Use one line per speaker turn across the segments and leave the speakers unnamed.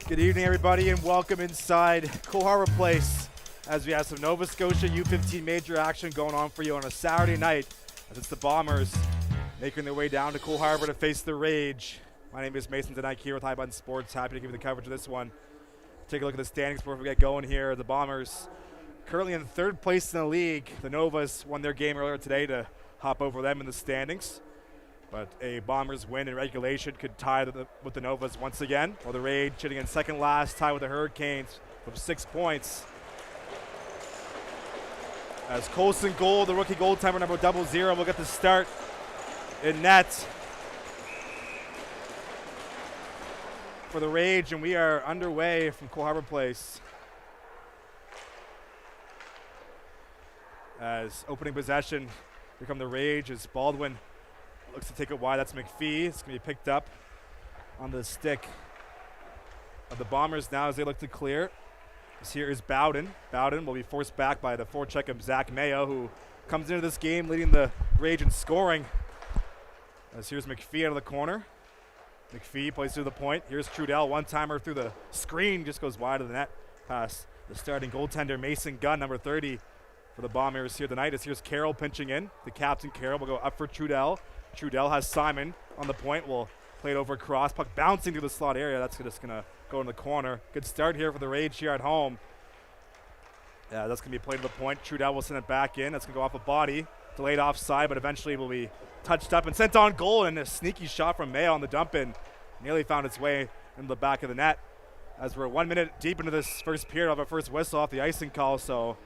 Good evening, everybody, and welcome inside Harbour Place as we have some Nova Scotia U15 major action going on for you on a Saturday night as it's the Bombers making their way down to Harbour to face the Rage. My name is Mason Denike here with High Button Sports. Happy to give you the coverage of this one. Take a look at the standings before we get going here. The Bombers currently in third place in the league. The Novas won their game earlier today to hop over them in the standings. But a Bombers win in regulation could tie with the Novas once again. While the Rage sitting in second last, tied with the Hurricanes with 6 points. As Colson Gold, the rookie goaltender number 00, will get the start in net for the Rage, and we are underway from Harbour Place. As opening possession, here come the Rage as Baldwin looks to take it wide. That's McPhee. It's going to be picked up on the stick of the Bombers now as they look to clear. This here is Bowden. Bowden will be forced back by the forecheck of Zach Mayo, who comes into this game leading the Rage in scoring. As here's McPhee out of the corner. McPhee plays through the point. Here's Trudell, one-timer through the screen, just goes wide of the net past the starting goaltender Mason Gunn, number 30 for the Bombers here tonight. As here's Carroll pinching in. The captain Carroll will go up for Trudell. Trudell has Simon on the point. Will play it over across. Puck bouncing through the slot area. That's just going to go in the corner. Good start here for the Rage here at home. Yeah, that's going to be played to the point. Trudell will send it back in. That's going to go off a body. Delayed offside, but eventually will be touched up and sent on goal. And a sneaky shot from Mayo on the dump in. Nearly found its way into the back of the net. As we're 1 minute deep into this first period of our first whistle off the icing call. So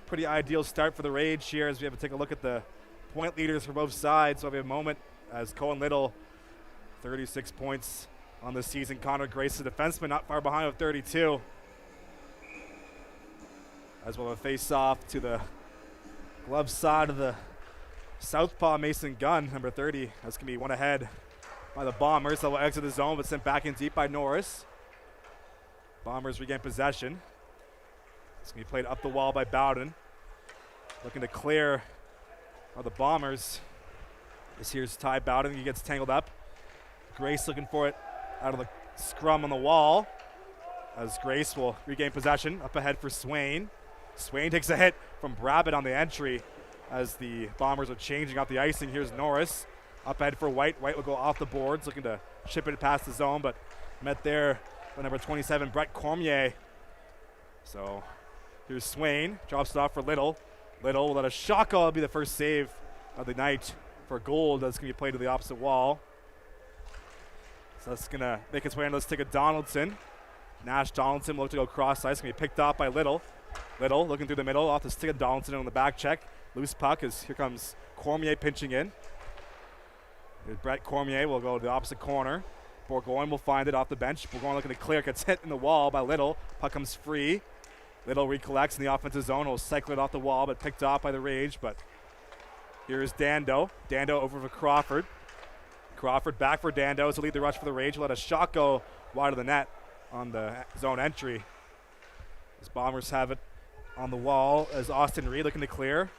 pretty ideal start for the Rage here as we have to take a look at the point leaders for both sides. So we have a moment as Cohen Little, 36 points on the season. Connor Grace, the defenseman, not far behind with 32. As well, a face-off to the glove side of the southpaw Mason Gunn, number 30. That's going to be one ahead by the Bombers. That will exit the zone, but sent back in deep by Norris. Bombers regain possession. It's going to be played up the wall by Bowden. Looking to clear are the Bombers. This here's Ty Bowden. He gets tangled up. Grace looking for it out of the scrum on the wall. As Grace will regain possession. Up ahead for Swain. Swain takes a hit from Brabbit on the entry as the Bombers are changing off the icing. Here's Norris. Up ahead for White. White will go off the boards, looking to ship it past the zone, but met there by number 27, Brett Cormier. So here's Swain. Drops it off for Little. Little will let a shot goal be the first save of the night for Gold. That's going to be played to the opposite wall. So that's going to make its way into the stick of Donaldson. Nash Donaldson will look to go cross ice. It's going to be picked off by Little. Little looking through the middle off the stick of Donaldson on the back check. Loose puck as here comes Cormier pinching in. Here's Brett Cormier will go to the opposite corner. Bourgogne will find it off the bench. Bourgogne looking to clear. Gets hit in the wall by Little. Puck comes free. Little recollects in the offensive zone. Will cycle it off the wall, but picked off by the Rage. But here's Dando. Dando over for Crawford. Crawford back for Dando to lead the rush for the Rage. He'll let a shot go wide of the net on the zone entry. As Bombers have it on the wall as Austin Reed looking to clear.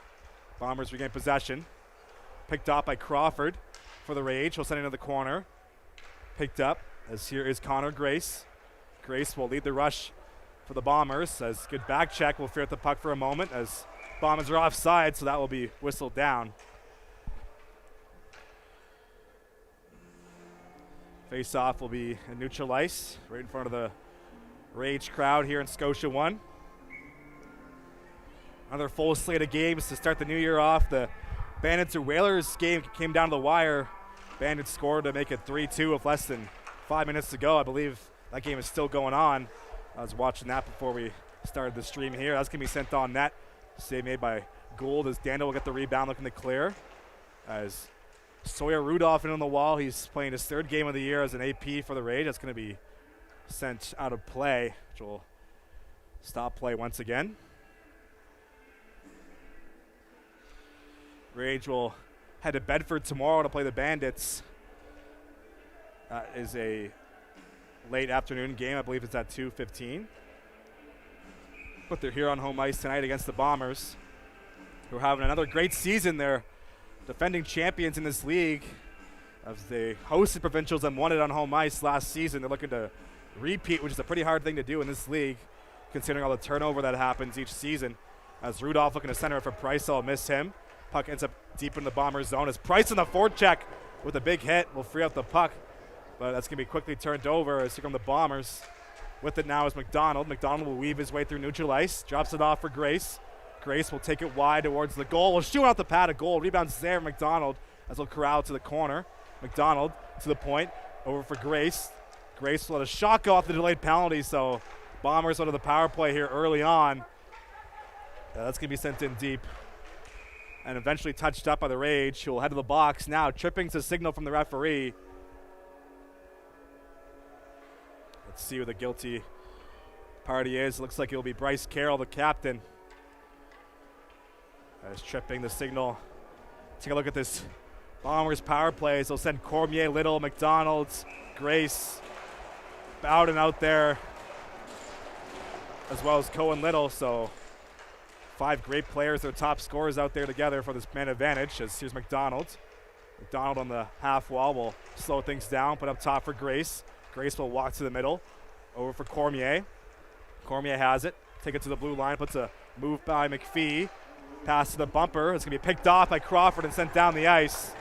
Bombers regain possession. Picked up by Crawford for the Rage. He'll send it into the corner. Picked up as here is Connor Grace. Grace will lead the rush for the Bombers as good back check will ferret the puck for a moment as Bombers are offside, so that will be whistled down. Face-off will be in neutral ice right in front of the Rage crowd here in Scotia 1. Another full slate of games to start the new year off. The Bandits and Whalers game came down to the wire. Bandits scored to make it 3-2 with less than 5 minutes to go. I believe that game is still going on. I was watching that before we started the stream here. That's going to be sent on net. Save made by Gould as Dando will get the rebound looking to clear. As Sawyer Rudolph in on the wall. He's playing his third game of the year as an AP for the Rage. That's going to be sent out of play, which will stop play once again. Rage will head to Bedford tomorrow to play the Bandits. That is a late afternoon game. I believe it's at 2:15. But they're here on home ice tonight against the Bombers, who are having another great season. They're defending champions in this league as they hosted provincials and won it on home ice last season. They're looking to repeat, which is a pretty hard thing to do in this league, considering all the turnover that happens each season. As Rudolph looking to center it for Price, will miss him. Puck ends up deep in the Bombers zone. As Price in the forecheck with a big hit will free up the puck, but that's going to be quickly turned over as here come the Bombers. With it now is McDonald. McDonald will weave his way through neutral ice, drops it off for Grace. Grace will take it wide towards the goal. Will shoot out the pad of goal. Rebounds there, McDonald, as he'll corral to the corner. McDonald to the point, over for Grace. Grace will let a shot go off the delayed penalty, so Bombers out of the power play here early on. That's going to be sent in deep. And eventually touched up by the Rage, who will head to the box now. Tripping's a signal from the referee. Let's see who the guilty party is. Looks like it will be Bryce Carroll, the captain. As tripping the signal. Take a look at this Bombers power plays. They'll send Cormier, Little, McDonald's, Grace, Bowden out there, as well as Cohen Little. So 5 great players, their top scorers out there together for this man advantage. As here's McDonald. McDonald on the half wall will slow things down, put up top for Grace. Grace will walk to the middle, over for Cormier. Cormier has it, take it to the blue line, puts a move by McPhee. Pass to the bumper. It's going to be picked off by Crawford and sent down the ice.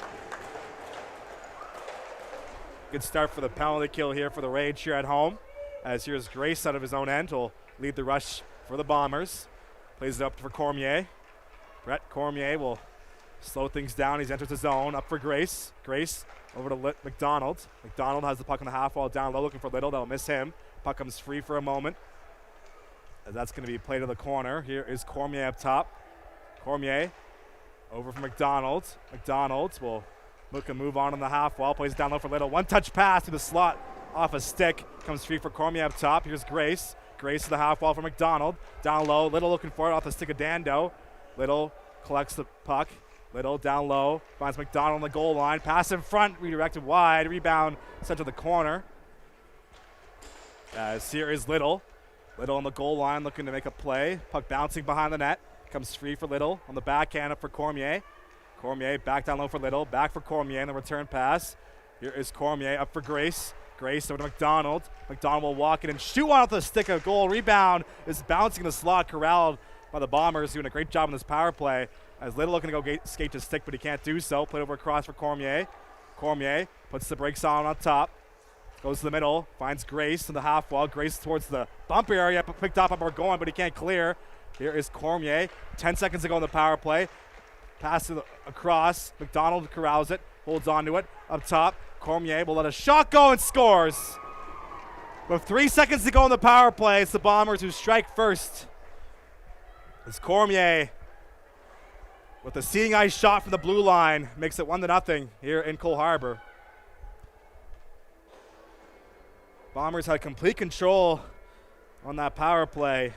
Good start for the penalty kill here for the Rage here at home. As here's Grace out of his own end. Will lead the rush for the Bombers. Plays it up for Cormier. Brett Cormier will slow things down. He's entered the zone. Up for Grace. Grace over to McDonald. McDonald has the puck on the half wall down low looking for Little. That'll miss him. Puck comes free for a moment. As that's going to be played to the corner. Here is Cormier up top. Cormier over for McDonald. McDonald will look and move on the half wall. Plays down low for Little. One-touch pass to the slot off a stick. Comes free for Cormier up top. Here's Grace. Grace to the half wall for McDonald. Down low. Little looking for it off the stick of Dando. Little collects the puck. Little down low. Finds McDonald on the goal line. Pass in front. Redirected wide. Rebound sent to the corner. As here is Little. Little on the goal line looking to make a play. Puck bouncing behind the net. Comes free for Little on the backhand up for Cormier. Cormier back down low for Little. Back for Cormier in the return pass. Here is Cormier up for Grace. Grace over to McDonald. McDonald will walk in and shoot off the stick of goal. Rebound is bouncing in the slot, corralled by the Bombers, doing a great job on this power play. As Little looking to go skate to stick, but he can't do so. Played over across for Cormier. Cormier puts the brakes on top. Goes to the middle. Finds Grace in the half wall. Grace towards the bump area. Picked up by going, but he can't clear. Here is Cormier. 10 seconds to go in the power play. Pass across. McDonald corrals it. Holds on to it. Up top. Cormier will let a shot go and scores. With 3 seconds to go in the power play, it's the Bombers who strike first. It's Cormier with a seeing eye shot from the blue line. Makes it 1-0 here in Cole Harbour. Bombers had complete control on that power play.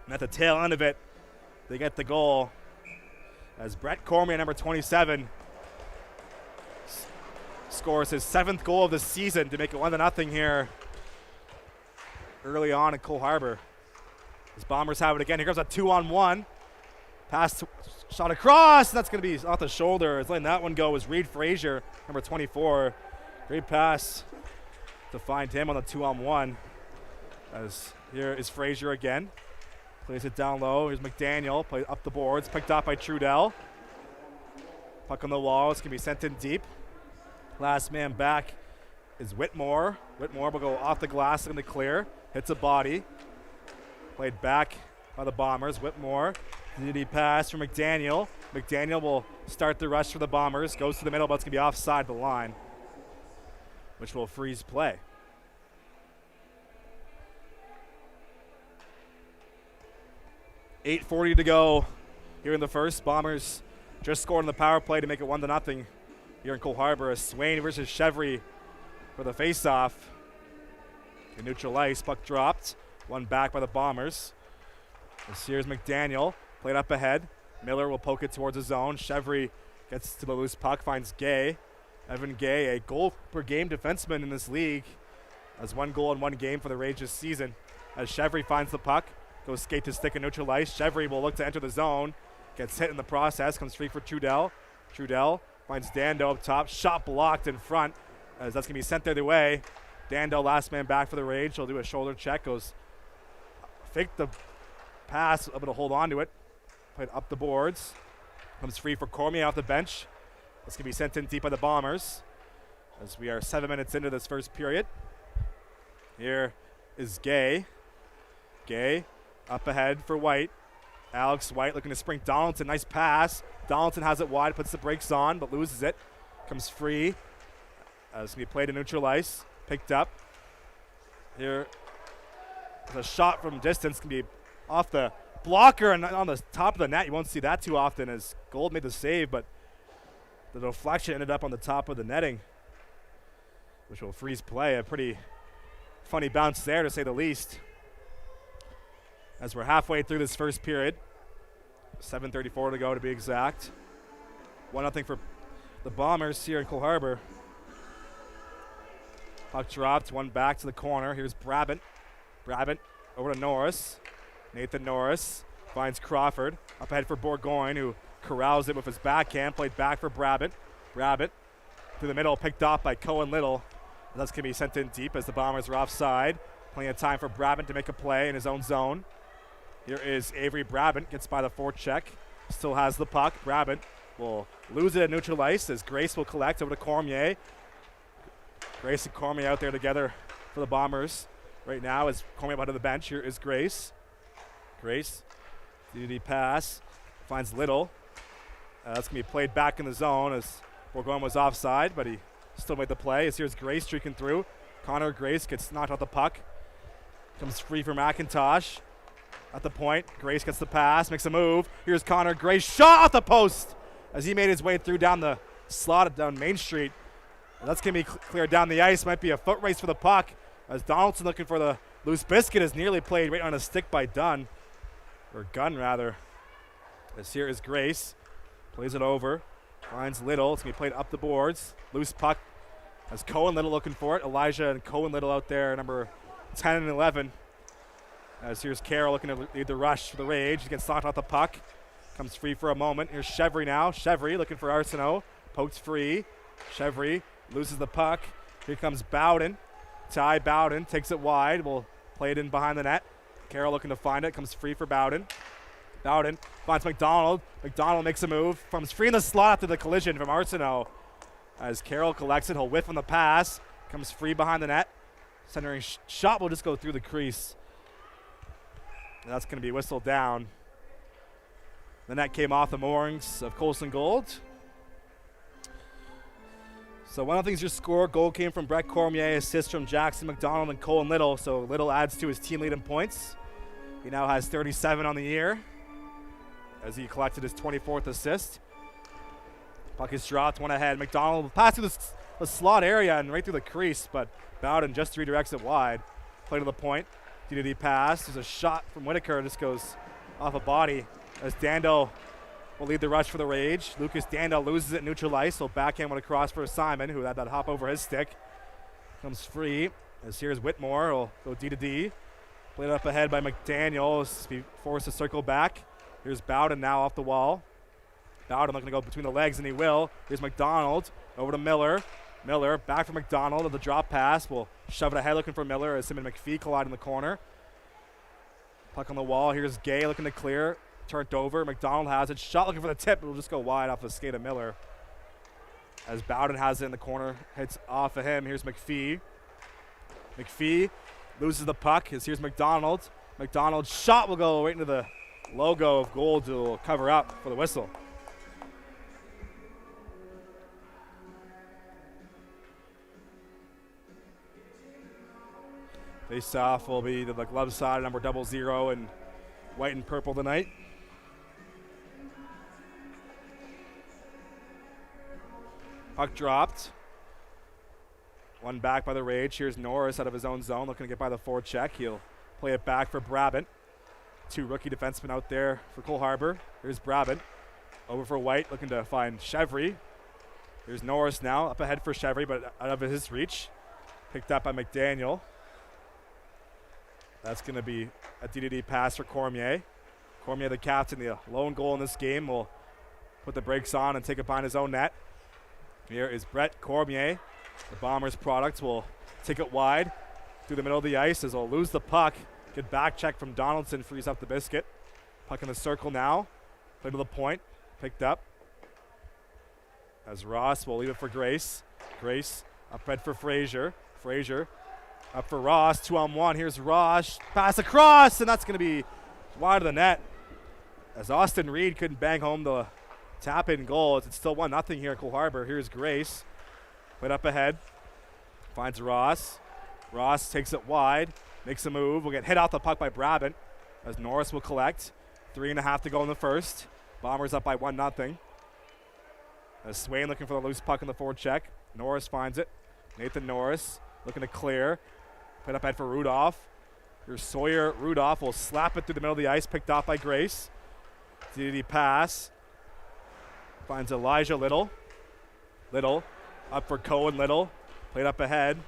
And at the tail end of it, they get the goal. As Brett Cormier, number 27, scores his 7th goal of the season to make it 1-0 here early on in Cole Harbour. As Bombers have it again. Here comes a 2-on-1. Pass, shot across. That's going to be off the shoulder. As letting that one go is Reed Frazier, number 24. Great pass to find him on the 2-on-1. As here is Frazier again. Plays it down low. Here's McDaniel. Play up the boards. Picked up by Trudell. Puck on the wall. It's going to be sent in deep. Last man back is Whitmore. Whitmore will go off the glass in the clear. Hits a body. Played back by the Bombers. Whitmore. Unity pass from McDaniel. McDaniel will start the rush for the Bombers. Goes to the middle, but it's going to be offside the line, which will freeze play. .8:40 to go here in the first. Bombers just scored on the power play to make it 1-0 here in Cole Harbour. Swain versus Chevry for the face-off. In neutral ice, puck dropped. One back by the Bombers. This here's McDaniel. Played up ahead. Miller will poke it towards the zone. Chevry gets to the loose puck, finds Gay. Evan Gay, a goal-per-game defenseman in this league. Has 1 goal in 1 game for the Rage this season. As Chevry finds the puck. Goes skate to stick in neutral ice. Chevry will look to enter the zone. Gets hit in the process. Comes free for Trudell. Trudell finds Dando up top. Shot blocked in front. As that's going to be sent the other way. Dando, last man back for the Rage. He'll do a shoulder check. Goes fake the pass, able to hold on to it. Played up the boards. Comes free for Cormier off the bench. This can be sent in deep by the Bombers as we are 7 minutes into this first period. Here is Gay. Gay up ahead for White. Alex White looking to spring Donaldson. Nice pass. Donaldson has it wide, puts the brakes on, but loses it. Comes free. It's going to be played to neutral ice. Picked up. Here, the shot from distance can be off the blocker and on the top of the net. You won't see that too often as Gold made the save, but the deflection ended up on the top of the netting, which will freeze play. A pretty funny bounce there, to say the least. As we're halfway through this first period, 7:34 to go to be exact. 1-0 for the Bombers here in Cole Harbour. Puck dropped, one back to the corner. Here's Brabant. Brabant over to Norris. Nathan Norris finds Crawford. Up ahead for Bourgogne, who corrals it with his backhand. Played back for Brabant. Brabant through the middle, picked off by Cohen Little. That's going to be sent in deep as the Bombers are offside. Plenty of time for Brabant to make a play in his own zone. Here is Avery Brabant, gets by the forecheck. Still has the puck. Brabant will lose it at neutral ice as Grace will collect over to Cormier. Grace and Cormier out there together for the Bombers right now as Cormier out of the bench. Here is Grace. Grace, DD pass, finds Little. That's going to be played back in the zone as Bourgogne was offside, but he still made the play. As here's Grace streaking through. Connor Grace gets knocked out the puck. Comes free for McIntosh. At the point, Grace gets the pass, makes a move. Here's Connor Grace, shot off the post as he made his way through down the slot down Main Street. And that's going to be cleared down the ice. Might be a foot race for the puck as Donaldson looking for the loose biscuit is nearly played right on a stick by Gunn, rather. As here is Grace, plays it over, finds Little. It's going to be played up the boards. Loose puck as Cohen Little looking for it. Elijah and Cohen Little out there, number 10 and 11. As here's Carroll looking to lead the rush for the Rage. He gets knocked off the puck. Comes free for a moment. Here's Chevry now. Chevry looking for Arsenault. Pokes free. Chevry loses the puck. Here comes Bowden. Ty Bowden takes it wide. Will play it in behind the net. Carroll looking to find it. Comes free for Bowden. Bowden finds McDonald. McDonald makes a move. Comes free in the slot after the collision from Arsenault. As Carroll collects it, he'll whiff on the pass. Comes free behind the net. Centering shot will just go through the crease. And that's going to be whistled down. The net came off the moorings of Colson Gold. So one of the things your score, goal came from Brett Cormier, assist from Jackson McDonald and Cohen Little. So Little adds to his team lead in points. He now has 37 on the year as he collected his 24th assist. Puck is dropped, one ahead. McDonald passed through the slot area and right through the crease, but Bowden just redirects it wide. Play to the point. DD pass. There's a shot from Whitaker. Just goes off a body as Dando will lead the rush for the Rage. Lucas Dando loses it neutral ice. So backhand went across for Simon, who had that hop over his stick. Comes free. As here's Whitmore. He'll go D. Played up ahead by McDaniel. Be forced to circle back. Here's Bowden now off the wall. Bowden looking to go between the legs, and he will. Here's McDonald over to Miller. Miller back for McDonald with the drop pass. Will shove it ahead looking for Miller as him and McPhee collide in the corner. Puck on the wall. Here's Gay looking to clear. Turned over. McDonald has it. Shot looking for the tip. It will just go wide off the skate of Miller. As Bowden has it in the corner. Hits off of him. Here's McPhee. McPhee loses the puck. As here's McDonald. McDonald's shot will go right into the logo of Gold to cover up for the whistle. Face off will be to the glove side, number 00 in white and purple tonight. Puck dropped. One back by the Rage. Here's Norris out of his own zone, looking to get by the forecheck. He'll play it back for Brabant. Two rookie defensemen out there for Cole Harbour. Here's Brabant. Over for White, looking to find Chevry. Here's Norris now, up ahead for Chevry, but out of his reach. Picked up by McDaniel. That's going to be a DD pass for Cormier. Cormier, the captain, the lone goal in this game, will put the brakes on and take it behind his own net. Here is Brett Cormier. The Bombers product will take it wide through the middle of the ice as they'll lose the puck. Good back check from Donaldson, frees up the biscuit. Puck in the circle now. Play to the point. Picked up. As Ross will leave it for Grace. Grace up red for Frazier. Frazier up for Ross. 2-on-1. Here's Ross. Pass across, and that's going to be wide of the net. As Austin Reed couldn't bang home the tap-in goal. It's still 1-0 here at Cole Harbour. Here's Grace. Played up ahead. Finds Ross. Ross takes it wide. Makes a move. Will get hit off the puck by Brabant. As Norris will collect. 3.5 to go in the first. Bombers up by 1-0. As Swain looking for the loose puck in the forward check. Norris finds it. Nathan Norris looking to clear. Played up ahead for Rudolph. Here's Sawyer. Rudolph will slap it through the middle of the ice. Picked off by Grace. DD pass. Finds Elijah Little. Little up for Cohen Little. Played up ahead.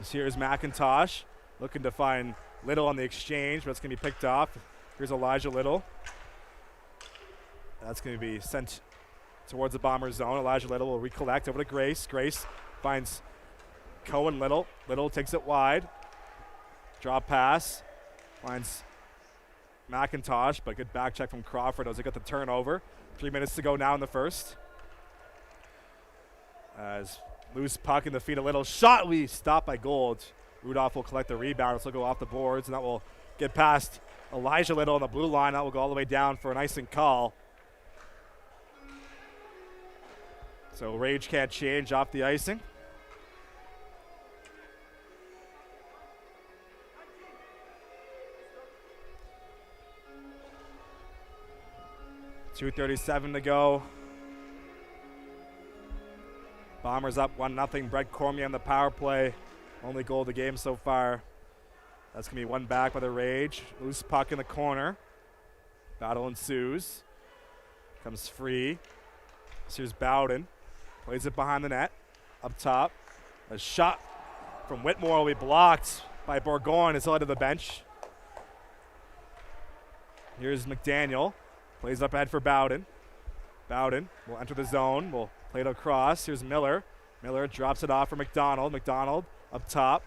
As here's McIntosh. Looking to find Little on the exchange, but it's going to be picked off. Here's Elijah Little. That's going to be sent towards the Bomber zone. Elijah Little will recollect over to Grace. Grace finds Cohen Little. Little takes it wide. Drop pass. Finds McIntosh, but good back check from Crawford as they got the turnover. 3 minutes to go now in the first. As loose puck in the feet, a little shot. We stop by Gold. Rudolph will collect the rebound. So go off the boards, and that will get past Elijah Little on the blue line. That will go all the way down for an icing call. So Rage can't change off the icing. .237 to go. Bombers up 1-0. Brett Cormier on the power play. Only goal of the game so far. That's going to be one back by the Rage. Loose puck in the corner. Battle ensues. Comes free. So here's Bowden. Plays it behind the net. Up top. A shot from Whitmore will be blocked by Bourgoin. It's headed to the bench. Here's McDaniel. Plays up ahead for Bowden. Bowden will enter the zone. Will play it across. Here's Miller. Miller drops it off for McDonald. McDonald up top.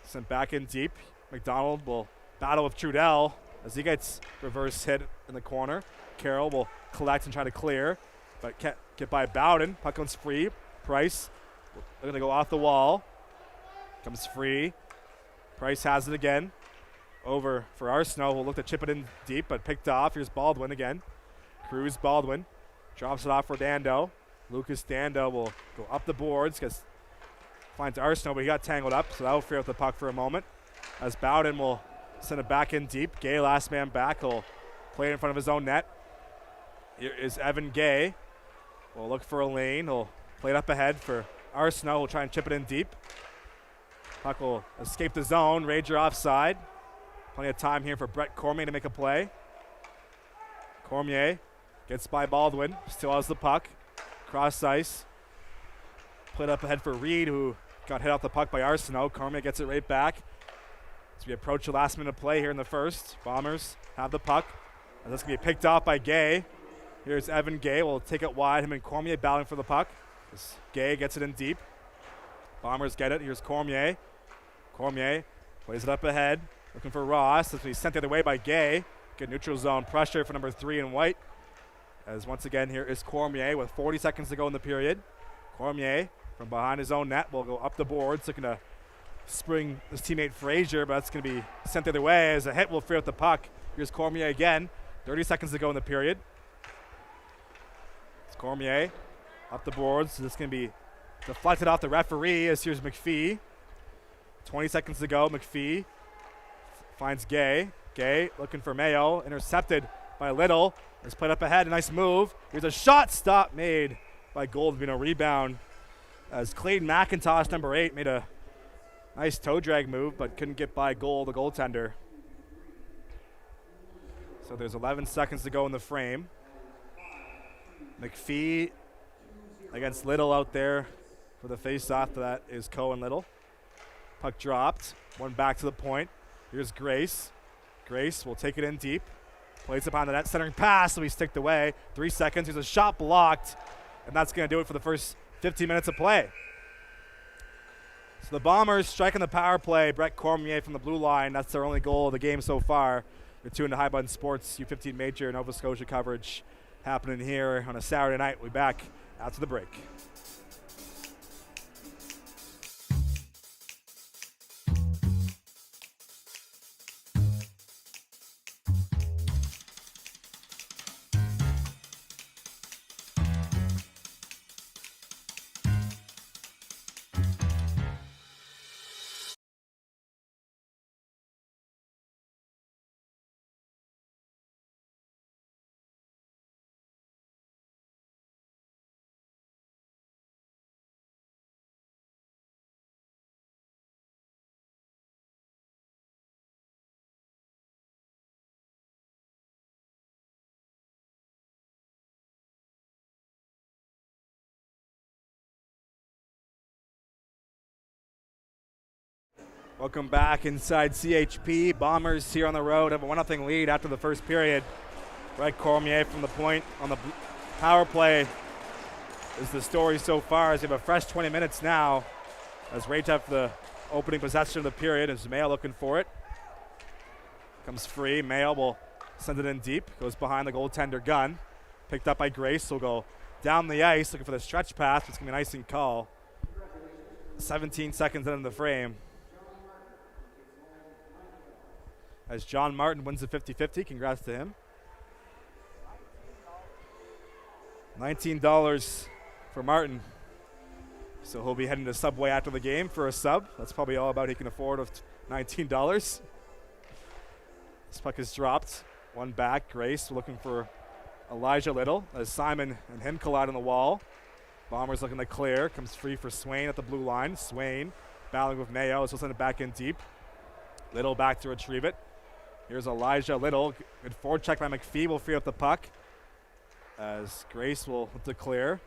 Sent back in deep. McDonald will battle with Trudell as he gets reverse hit in the corner. Carroll will collect and try to clear, but can't get by Bowden. Puck comes free. Price going to go off the wall. Comes free. Price has it again. Over for Arsenault. Will look to chip it in deep, but picked off. Here's Baldwin again. Cruz Baldwin drops it off for Dando. Lucas Dando will go up the boards because finds Arsenault, but he got tangled up, so that will free up the puck for a moment. As Bowden will send it back in deep. Gay, last man back, will play it in front of his own net. Here is Evan Gay. Will look for a lane. He'll play it up ahead for Arsenault. Will try and chip it in deep. Puck will escape the zone. Rager offside. Plenty of time here for Brett Cormier to make a play. Cormier gets by Baldwin. Still has the puck. Cross ice. Played up ahead for Reed, who got hit off the puck by Arsenault. Cormier gets it right back. As we approach the last minute of play here in the first. Bombers have the puck. And that's going to be picked off by Gay. Here's Evan Gay. Will take it wide. Him and Cormier battling for the puck. As Gay gets it in deep. Bombers get it. Here's Cormier. Cormier plays it up ahead. Looking for Ross. That's he's sent the other way by Gay. Good neutral zone pressure for number 3 in white. As once again here is Cormier with 40 seconds to go in the period. Cormier from behind his own net will go up the boards, looking to spring his teammate Frazier, but that's going to be sent the other way as a hit will free up the puck. Here's Cormier again. 30 seconds to go in the period. It's Cormier up the boards. This is going to be deflected off the referee as here's McPhee. 20 seconds to go. McPhee finds Gay. Gay looking for Mayo. Intercepted by Little. It's played up ahead. A nice move. Here's a shot stop made by Goldvino. Rebound as Clayton McIntosh, number 8, made a nice toe drag move, but couldn't get by Gold, the goaltender. So there's 11 seconds to go in the frame. McPhee against Little out there for the face-off. That is Cohen Little. Puck dropped. One back to the point. Here's Grace. Grace will take it in deep. Plays it behind the net. Centering pass, so he's sticked away. 3 seconds. Here's a shot blocked. And that's going to do it for the first 15 minutes of play. So the Bombers striking the power play. Brett Cormier from the blue line. That's their only goal of the game so far. You're tuned to High Button Sports U15 Major Nova Scotia coverage happening here on a Saturday night. We'll be back after the break. Welcome back inside CHP. Bombers here on the road have a 1-0 lead after the first period. Brett Cormier from the point on the power play is the story so far, as they have a fresh 20 minutes now as Rage have the opening possession of the period. As Mayo looking for it. Comes free. Mayo will send it in deep. Goes behind the goaltender Gunn. Picked up by Grace. Will go down the ice looking for the stretch pass. It's going to be an icing call. 17 seconds into the frame. As John Martin wins the 50-50. Congrats to him. $19 for Martin. So he'll be heading to Subway after the game for a sub. That's probably all about he can afford of $19. This puck is dropped. One back. Grace looking for Elijah Little as Simon and him collide on the wall. Bombers looking to clear. Comes free for Swain at the blue line. Swain battling with Mayo. So send it back in deep. Little back to retrieve it. Here's Elijah Little. Good forecheck by McPhee will free up the puck. As Grace will look to clear.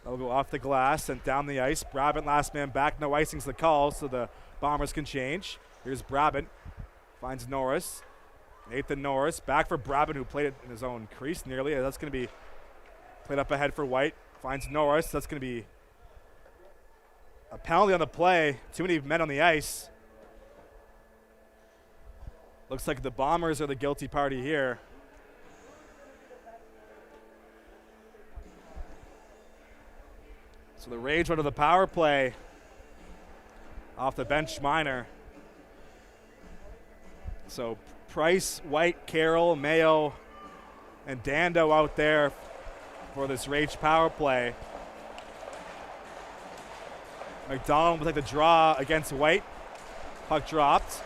That'll go off the glass and down the ice. Brabant last man back. No icing's the call, so the Bombers can change. Here's Brabant. Finds Norris. Nathan Norris. Back for Brabant, who played it in his own crease nearly. That's going to be played up ahead for White. Finds Norris. That's going to be a penalty on the play. Too many men on the ice. Looks like the Bombers are the guilty party here. So the Rage went to the power play off the bench minor. So Price, White, Carroll, Mayo, and Dando out there for this Rage power play. McDonald will take the draw against White. Puck dropped.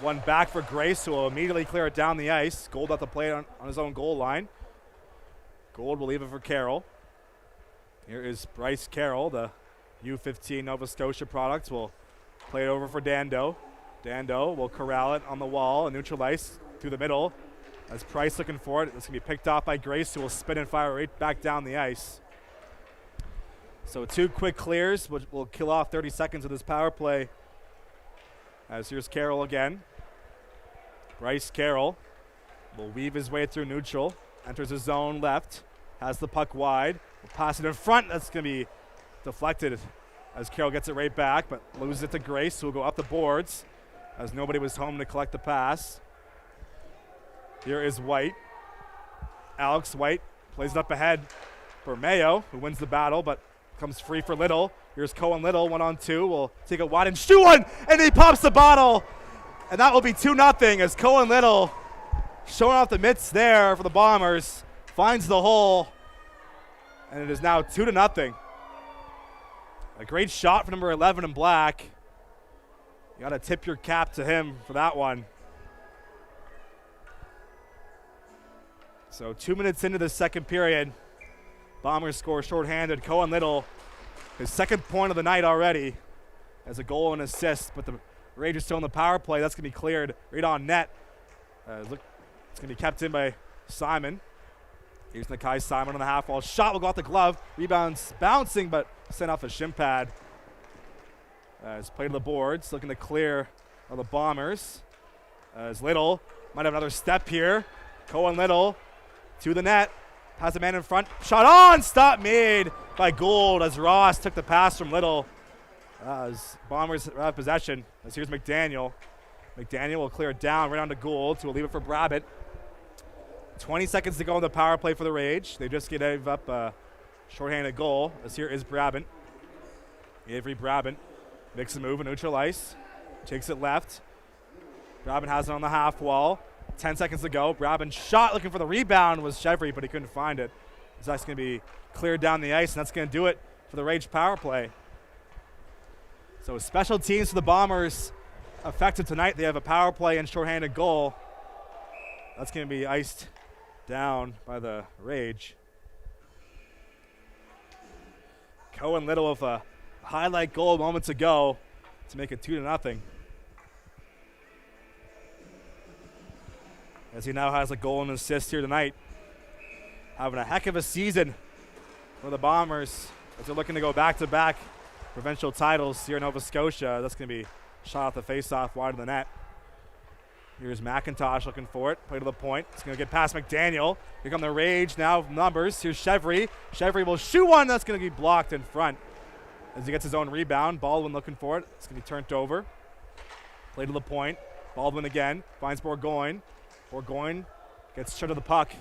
One back for Grace, who will immediately clear it down the ice. Gold at the plate on his own goal line. Gold will leave it for Carroll. Here is Bryce Carroll, the U15 Nova Scotia product. Will play it over for Dando. Dando will corral it on the wall and neutral ice through the middle. As Price looking for it. It's going to be picked off by Grace, who will spin and fire right back down the ice. So 2 quick clears, which will kill off 30 seconds of this power play. As here's Carroll again. Bryce Carroll will weave his way through neutral. Enters his zone left. Has the puck wide. Will pass it in front. That's going to be deflected as Carroll gets it right back, but loses it to Grace, who will go up the boards as nobody was home to collect the pass. Here is White. Alex White plays it up ahead for Mayo, who wins the battle, but comes free for Little. Here's Cohen Little, 1-on-2. Will take it wide and shoot one, and he pops the bottle. And that will be 2-0 as Cohen Little, showing off the mitts there for the Bombers, finds the hole. And it is now 2-0. A great shot for number 11 in black. You got to tip your cap to him for that one. So 2 minutes into the second period, Bombers score shorthanded. Cohen Little, his second point of the night already, as a goal and assist, but the Rage is still in the power play. That's going to be cleared right on net. It's going to be kept in by Simon. Here's Nakai Simon on the half wall. Shot will go off the glove. Rebounds bouncing, but sent off the shin pad. As play to the boards, looking to clear of the Bombers. As Little might have another step here. Cohen Little to the net. Has a man in front. Shot on. Stop made by Gould as Ross took the pass from Little. As Bombers have possession. As here's McDaniel. McDaniel will clear it down right on to Gould, who will leave it for Brabant. 20 seconds to go in the power play for the Rage. They just gave up a shorthanded goal. As here is Brabant. Avery Brabant makes a move in neutral ice. Takes it left. Brabant has it on the half wall. 10 seconds to go. Brabant shot looking for the rebound was Chevry, but he couldn't find it. That's going to be cleared down the ice, and that's going to do it for the Rage power play. So special teams for the Bombers effective tonight. They have a power play and shorthanded goal. That's going to be iced down by the Rage. Cohen Little with a highlight goal moments ago to make it 2-0. As he now has a goal and assist here tonight. Having a heck of a season for the Bombers as they're looking to go back-to-back provincial titles here in Nova Scotia. That's going to be shot off the face-off wide of the net. Here's McIntosh looking for it. Play to the point. It's going to get past McDaniel. Here come the Rage now. Numbers. Here's Chevry. Chevry will shoot one. That's going to be blocked in front as he gets his own rebound. Baldwin looking for it. It's going to be turned over. Play to the point. Baldwin again. Finds Bourgogne. Bourgogne gets shut of the puck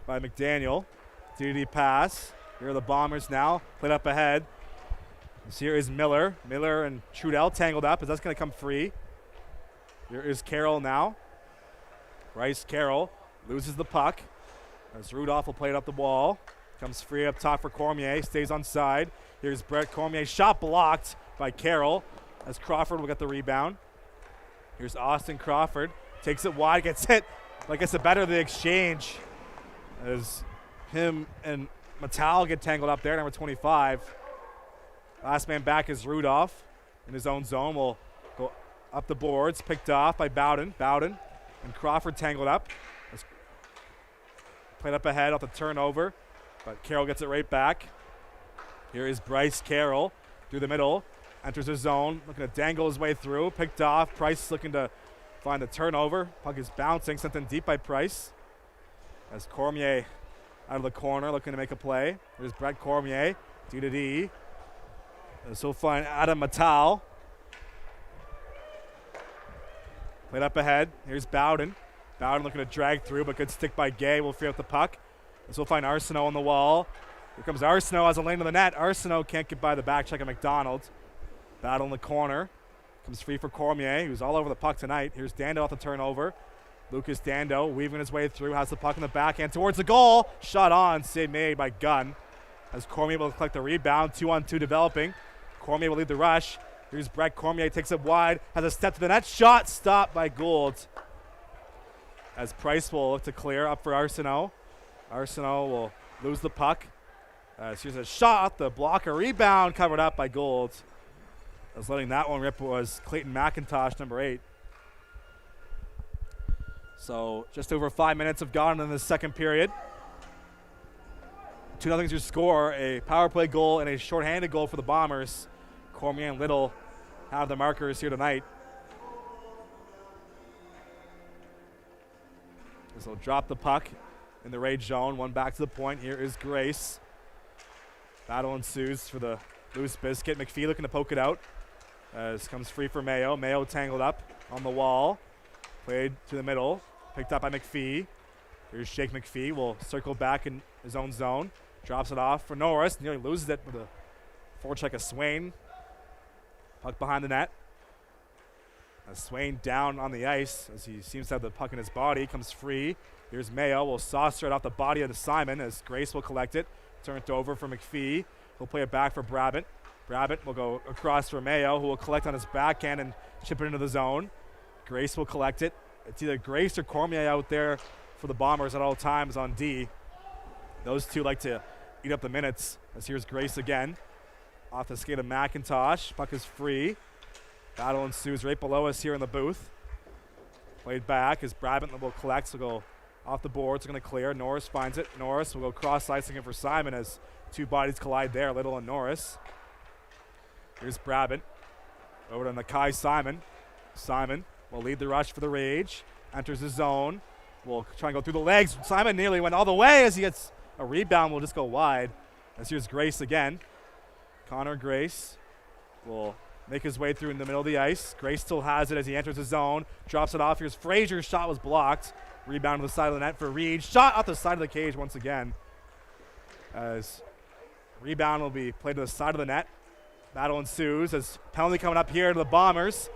by McDaniel. DD pass. Here are the Bombers now. Played up ahead. This here is Miller. Miller and Trudell tangled up as that's going to come free. Here is Carroll now. Bryce Carroll loses the puck as Rudolph will play it up the wall. Comes free up top for Cormier. Stays on side. Here's Brett Cormier. Shot blocked by Carroll as Crawford will get the rebound. Here's Austin Crawford. Takes it wide. Gets hit. Like it's the better of the exchange as him and Mattal get tangled up there. Number 25. Last man back is Rudolph in his own zone. Will go up the boards. Picked off by Bowden. Bowden and Crawford tangled up. Played up ahead off the turnover, but Carroll gets it right back. Here is Bryce Carroll through the middle. Enters his zone. Looking to dangle his way through. Picked off. Price looking to find the turnover. Puck is bouncing. Sent in deep by Price. As Cormier out of the corner looking to make a play. There's Brett Cormier. D to D. And so find Adam Mattal. Played up ahead. Here's Bowden. Bowden looking to drag through, but good stick by Gay. Will free up the puck. And so we'll find Arsenault on the wall. Here comes Arsenault as a lane to the net. Arsenault can't get by the back check of McDonald. Battle in the corner. Comes free for Cormier, who's all over the puck tonight. Here's Dando off the turnover. Lucas Dando weaving his way through. Has the puck in the backhand towards the goal. Shot on. Save made by Gunn. As Cormier will collect the rebound. 2-on-2 developing. Cormier will lead the rush. Here's Brett Cormier, takes it wide, has a step to the net. Shot stopped by Gould. As Price will look to clear up for Arsenault. Arsenault will lose the puck. Here's a shot off the blocker. Rebound covered up by Gould. As letting that one rip was Clayton McIntosh, number 8. So just over 5 minutes have gone in the second period. 2-0 to score, a power play goal and a shorthanded goal for the Bombers. Cormier and Little have the markers here tonight. This will drop the puck in the Rage zone. One back to the point. Here is Grace. Battle ensues for the loose biscuit. McPhee looking to poke it out. As comes free for Mayo. Mayo tangled up on the wall. Played to the middle. Picked up by McPhee. Here's Shake McPhee. Will circle back in his own zone. Drops it off for Norris. Nearly loses it with a forecheck of Swain. Puck behind the net. As Swain down on the ice as he seems to have the puck in his body. Comes free. Here's Mayo. Will saucer it off the body of Simon as Grace will collect it. Turn it over for McPhee. He'll play it back for Brabant. Brabant will go across for Mayo, who will collect on his backhand and chip it into the zone. Grace will collect it. It's either Grace or Cormier out there for the Bombers at all times on D. Those two like to eat up the minutes. As here's Grace again. Off the skate of McIntosh. Puck is free. Battle ensues right below us here in the booth. Played back as Brabant will collect. So go off the boards. Going to clear. Norris finds it. Norris will go cross-ice again for Simon as two bodies collide there. Little and Norris. Here's Brabant. Over to Nakai Simon. Simon will lead the rush for the Rage. Enters the zone. Will try and go through the legs. Simon nearly went all the way as he gets a rebound. Will just go wide. As here's Grace again. Connor Grace will make his way through in the middle of the ice. Grace still has it as he enters the zone. Drops it off. Here's Frazier's shot was blocked. Rebound to the side of the net for Reed. Shot off the side of the cage once again. As rebound will be played to the side of the net. Battle ensues as penalty coming up here to the Bombers.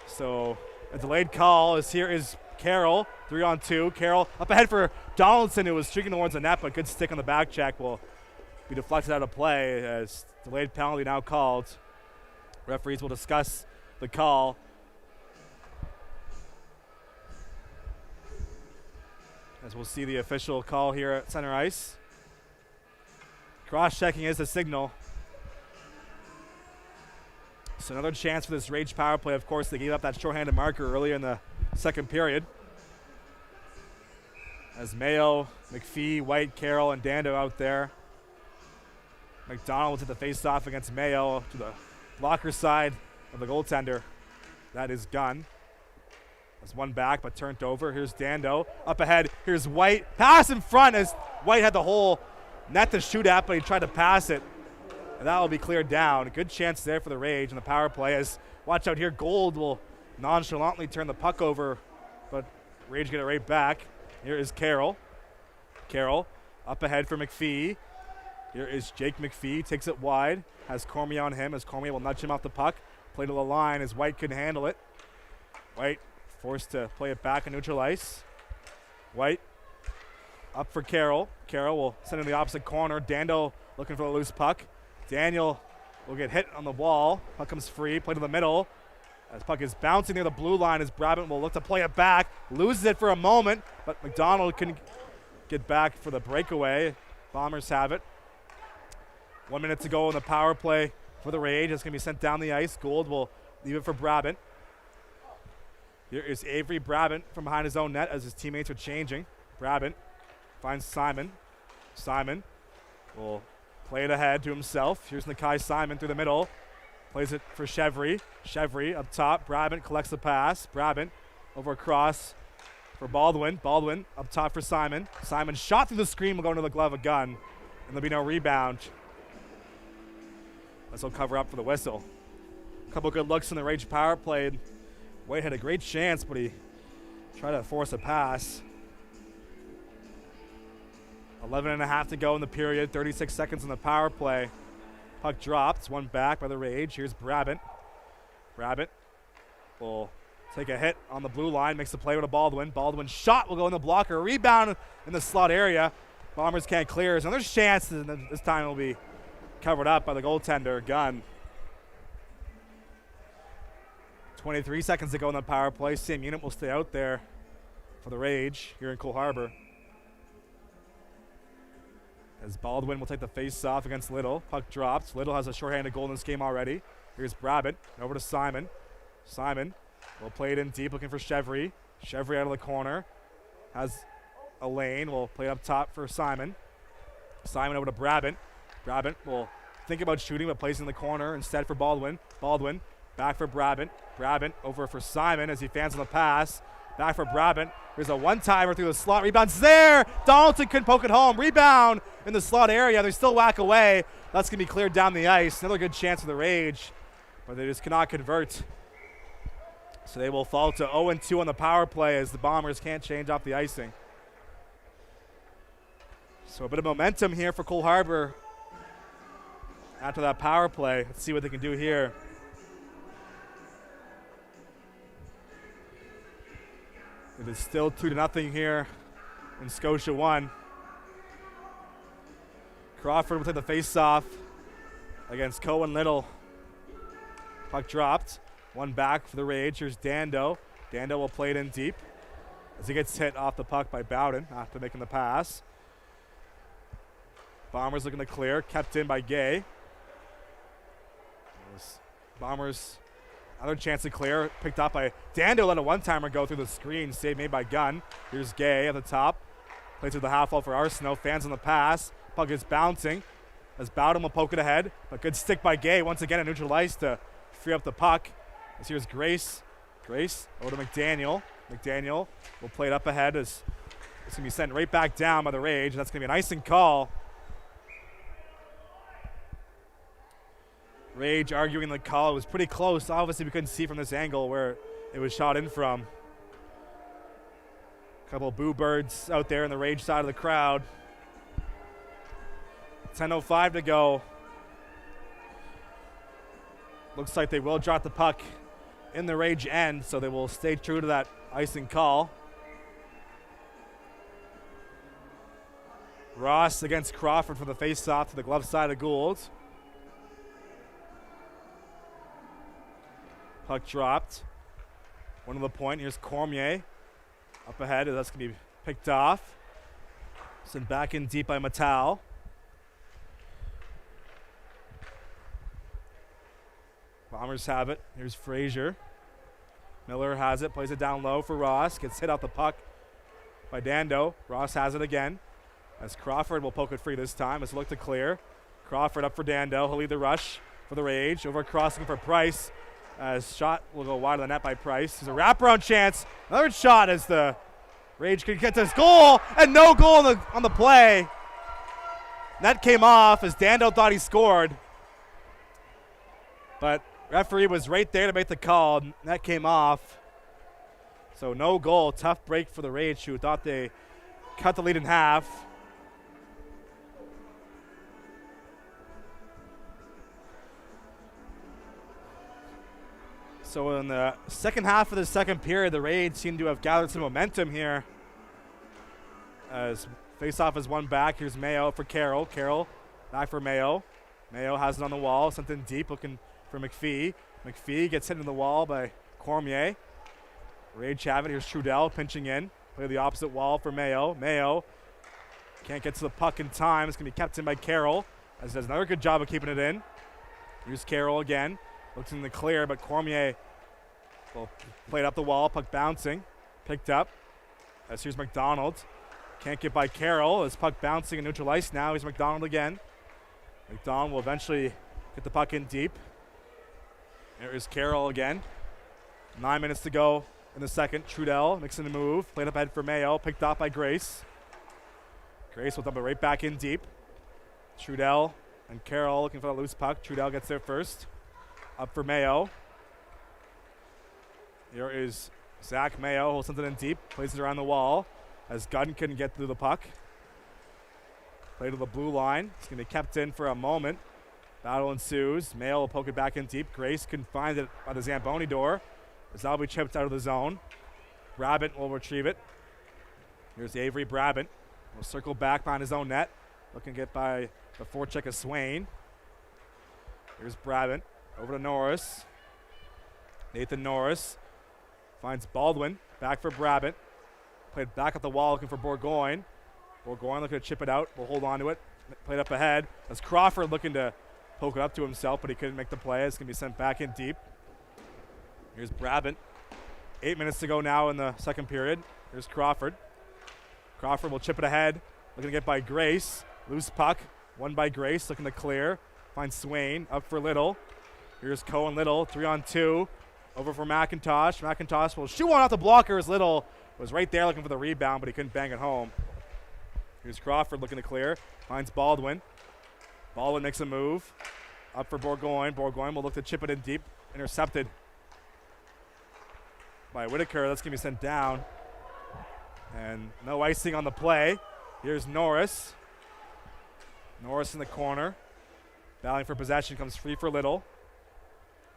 So a delayed call as here is Carroll, 3-on-2. Carroll up ahead for Donaldson, who was streaking towards the net, but good stick on the back check will be deflected out of play as delayed penalty now called. Referees will discuss the call. As we'll see the official call here at center ice. Cross-checking is the signal. So another chance for this Rage power play. Of course, they gave up that shorthanded marker earlier in the second period. As Mayo, McPhee, White, Carroll, and Dando out there. McDonald will take the face-off against Mayo to the blocker side of the goaltender. That is Gunn. There's one back, but turned over. Here's Dando. Up ahead, here's White. Pass in front as White had the whole net to shoot at, but he tried to pass it. And that will be cleared down. A good chance there for the Rage in the power play as, watch out here, Gold will nonchalantly turn the puck over, but Rage get it right back. Here is Carroll. Carroll up ahead for McPhee. Here is Jake McPhee, takes it wide, has Cormier on him as Cormier will nudge him off the puck. Play to the line as White couldn't handle it. White forced to play it back on neutral ice. White up for Carroll. Carroll will send in the opposite corner. Dando looking for the loose puck. Daniel will get hit on the wall. Puck comes free, play to the middle. As puck is bouncing near the blue line as Brabant will look to play it back. Loses it for a moment, but McDonald couldn't get back for the breakaway. Bombers have it. 1 minute to go in the power play for the Rage. It's going to be sent down the ice. Gold will leave it for Brabant. Here is Avery Brabant from behind his own net as his teammates are changing. Brabant finds Simon. Simon will play it ahead to himself. Here's Nakai Simon through the middle. Plays it for Chevry. Chevry up top. Brabant collects the pass. Brabant over across for Baldwin. Baldwin up top for Simon. Simon shot through the screen will go into the glove of Gunn. And there'll be no rebound. This will cover up for the whistle. A couple good looks in the Rage power play. White had a great chance, but he tried to force a pass. 11.5 to go in the period. 36 seconds in the power play. Puck dropped. It's one back by the Rage. Here's Brabant. Brabant will take a hit on the blue line. Makes the play with a Baldwin. Baldwin's shot will go in the blocker. Rebound in the slot area. Bombers can't clear. There's another chance, and this time it will be covered up by the goaltender, Gunn. 23 seconds to go in the power play. Same unit will stay out there for the Rage here in Cole Harbour. As Baldwin will take the face-off against Little. Puck drops. Little has a shorthanded goal in this game already. Here's Brabant. Over to Simon. Simon will play it in deep, looking for Chevry. Chevry out of the corner. Has a lane. Will play it up top for Simon. Simon over to Brabant. Brabant will think about shooting, but plays in the corner instead for Baldwin. Baldwin back for Brabant. Brabant over for Simon as he fans on the pass. Back for Brabant. Here's a one-timer through the slot. Rebound's there. Donaldson couldn't poke it home. Rebound in the slot area. They still whack away. That's going to be cleared down the ice. Another good chance for the Rage, but they just cannot convert. So they will fall to 0-2 on the power play as the Bombers can't change off the icing. So a bit of momentum here for Cole Harbour after that power play. Let's see what they can do here. It is still 2-0 here in Scotia 1. Crawford will take the face-off against Cohen Little. Puck dropped. One back for the Rage. Here's Dando. Dando will play it in deep as he gets hit off the puck by Bowden after making the pass. Bombers looking to clear. Kept in by Gay. Bombers, another chance to clear. Picked up by Dando. Let a one-timer go through the screen. Save made by Gunn. Here's Gay at the top. Plays with the half wall for Arsenault. Fans on the pass. Puck is bouncing as Bowden will poke it ahead. But good stick by Gay once again at neutral ice to free up the puck. As here's Grace. Grace over to McDaniel. McDaniel will play it up ahead as it's going to be sent right back down by the Rage. That's going to be an icing call. Rage arguing the call. It was pretty close. Obviously, we couldn't see from this angle where it was shot in from. A couple of boo birds out there in the Rage side of the crowd. 10:05 to go. Looks like they will drop the puck in the Rage end, so they will stay true to that icing call. Ross against Crawford for the face-off to the glove side of Gould. Puck dropped. One to the point. Here's Cormier up ahead. That's going to be picked off. Sent back in deep by Mattel. Bombers have it. Here's Frazier. Miller has it. Plays it down low for Ross. Gets hit out the puck by Dando. Ross has it again. As Crawford will poke it free this time. As look to clear. Crawford up for Dando. He'll lead the rush for the Rage. Over crossing for Price. As shot will go wide of the net by Price. There's a wraparound chance. Another shot as the Rage could get to his goal. And no goal on the play. Net came off as Dando thought he scored. But referee was right there to make the call. Net came off. So no goal. Tough break for the Rage, who thought they cut the lead in half. So in the second half of the second period, the Rage seem to have gathered some momentum here. As faceoff is one back. Here's Mayo for Carroll. Carroll back for Mayo. Mayo has it on the wall. Something deep looking for McPhee. McPhee gets hit in the wall by Cormier. Rage have it. Here's Trudell pinching in. Play the opposite wall for Mayo. Mayo can't get to the puck in time. It's going to be kept in by Carroll, as does another good job of keeping it in. Here's Carroll again. Looks in the clear, but Cormier will play it up the wall. Puck bouncing. Picked up. As here's McDonald. Can't get by Carroll. As puck bouncing and neutral ice now. Here's McDonald again. McDonald will eventually get the puck in deep. There is Carroll again. 9 minutes to go in the second. Trudell mixing the move. Played up ahead for Mayo. Picked up by Grace. Grace will dump it right back in deep. Trudell and Carroll looking for the loose puck. Trudell gets there first. Up for Mayo. Here is Zach Mayo. Holds something in deep. Plays it around the wall. As Gunn couldn't get through the puck. Play to the blue line. It's going to be kept in for a moment. Battle ensues. Mayo will poke it back in deep. Grace couldn't find it by the Zamboni door. As that'll be chipped out of the zone. Brabant will retrieve it. Here's Avery Brabant. Will circle back behind his own net. Looking to get by the forecheck of Swain. Here's Brabant. Over to Norris. Nathan Norris finds Baldwin. Back for Brabant. Played back at the wall looking for Bourgogne. Bourgogne looking to chip it out. Will hold on to it. Played up ahead. As Crawford looking to poke it up to himself, but he couldn't make the play. It's going to be sent back in deep. Here's Brabant. 8 minutes to go now in the second period. Here's Crawford. Crawford will chip it ahead. Looking to get by Grace. Loose puck. Won by Grace. Looking to clear. Finds Swain. Up for Little. Here's Cohen Little. 3-on-2. Over for McIntosh. McIntosh will shoot one off the blocker as Little was right there looking for the rebound, but he couldn't bang it home. Here's Crawford looking to clear. Finds Baldwin. Baldwin makes a move. Up for Bourgogne. Bourgogne will look to chip it in deep. Intercepted by Whitaker. That's going to be sent down. And no icing on the play. Here's Norris. Norris in the corner. Battling for possession. Comes free for Little.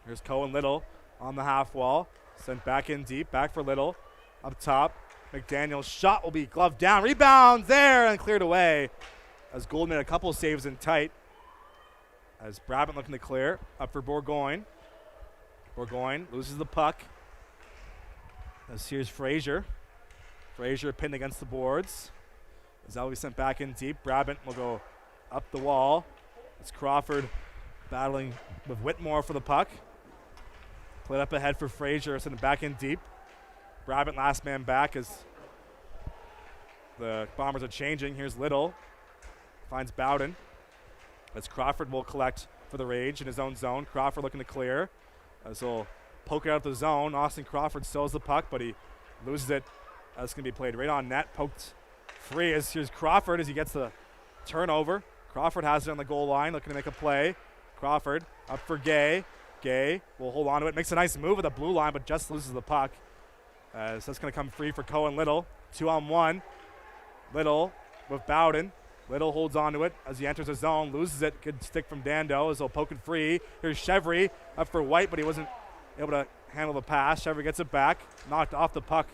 Here's Cohen Little on the half wall. Sent back in deep. Back for Little. Up top. McDaniel's shot will be gloved down. Rebound there and cleared away. As Gould made a couple saves in tight. As Brabant looking to clear. Up for Bourgogne. Bourgogne loses the puck. As here's Frazier. Frazier pinned against the boards. As that will be sent back in deep. Brabant will go up the wall. It's Crawford battling with Whitmore for the puck. Played up ahead for Frazier, sent it back in deep. Brabant last man back as the Bombers are changing. Here's Little. Finds Bowden. As Crawford will collect for the Rage in his own zone. Crawford looking to clear. As he'll poke it out the zone. Austin Crawford steals the puck, but he loses it. That's going to be played right on net. Poked free as here's Crawford as he gets the turnover. Crawford has it on the goal line, looking to make a play. Crawford up for Gay. Gay will hold on to it. Makes a nice move at the blue line, but just loses the puck. So that's going to come free for Cohen Little. 2-on-1. Little with Bowden. Little holds on to it as he enters the zone, loses it. Good stick from Dando as he'll poke it free. Here's Chevry up for White, but he wasn't able to handle the pass. Chevry gets it back, knocked off the puck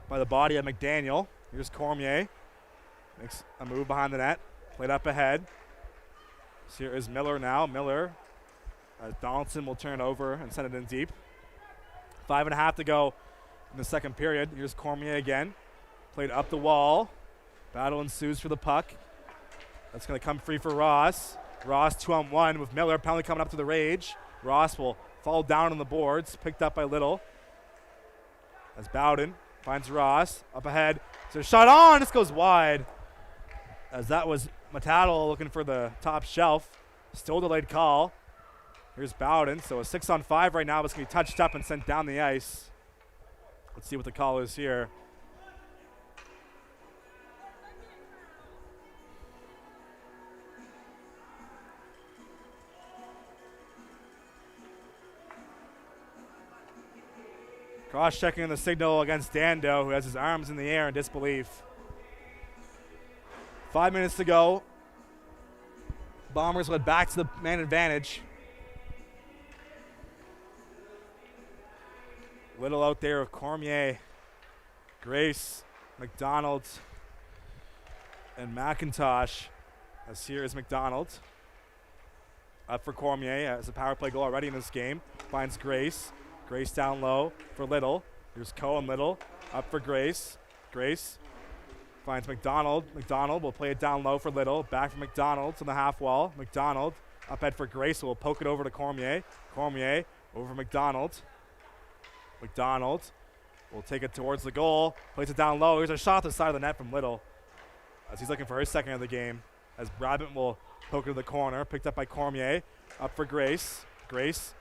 by the body of McDaniel. Here's Cormier. Makes a move behind the net. Played up ahead. So here is Miller now. Miller, as Donaldson will turn over and send it in deep. 5.5 to go in the second period. Here's Cormier again. Played up the wall. Battle ensues for the puck. That's going to come free for Ross. Ross 2-on-1 with Miller. Penalty coming up to the Rage. Ross will fall down on the boards. Picked up by Little. As Bowden finds Ross. Up ahead. So shot on. This goes wide. As that was Matadel looking for the top shelf. Still delayed call. Here's Bowden. So a 6-on-5 right now. But it's going to be touched up and sent down the ice. Let's see what the call is here. Cross-checking the signal against Dando, who has his arms in the air in disbelief. 5 minutes to go. Bombers led back to the man advantage. Little out there with Cormier, Grace, McDonald, and McIntosh. As here is McDonald. Up for Cormier, has a power play goal already in this game. Finds Grace. Grace down low for Little. Here's Cohen Little. Up for Grace. Grace finds McDonald. McDonald will play it down low for Little. Back for McDonald to the half wall. McDonald up head for Grace. Will poke it over to Cormier. Cormier over McDonald. McDonald will take it towards the goal. Plays it down low. Here's a shot to the side of the net from Little as he's looking for his second of the game. As Brabant will poke it to the corner. Picked up by Cormier. Up for Grace. Grace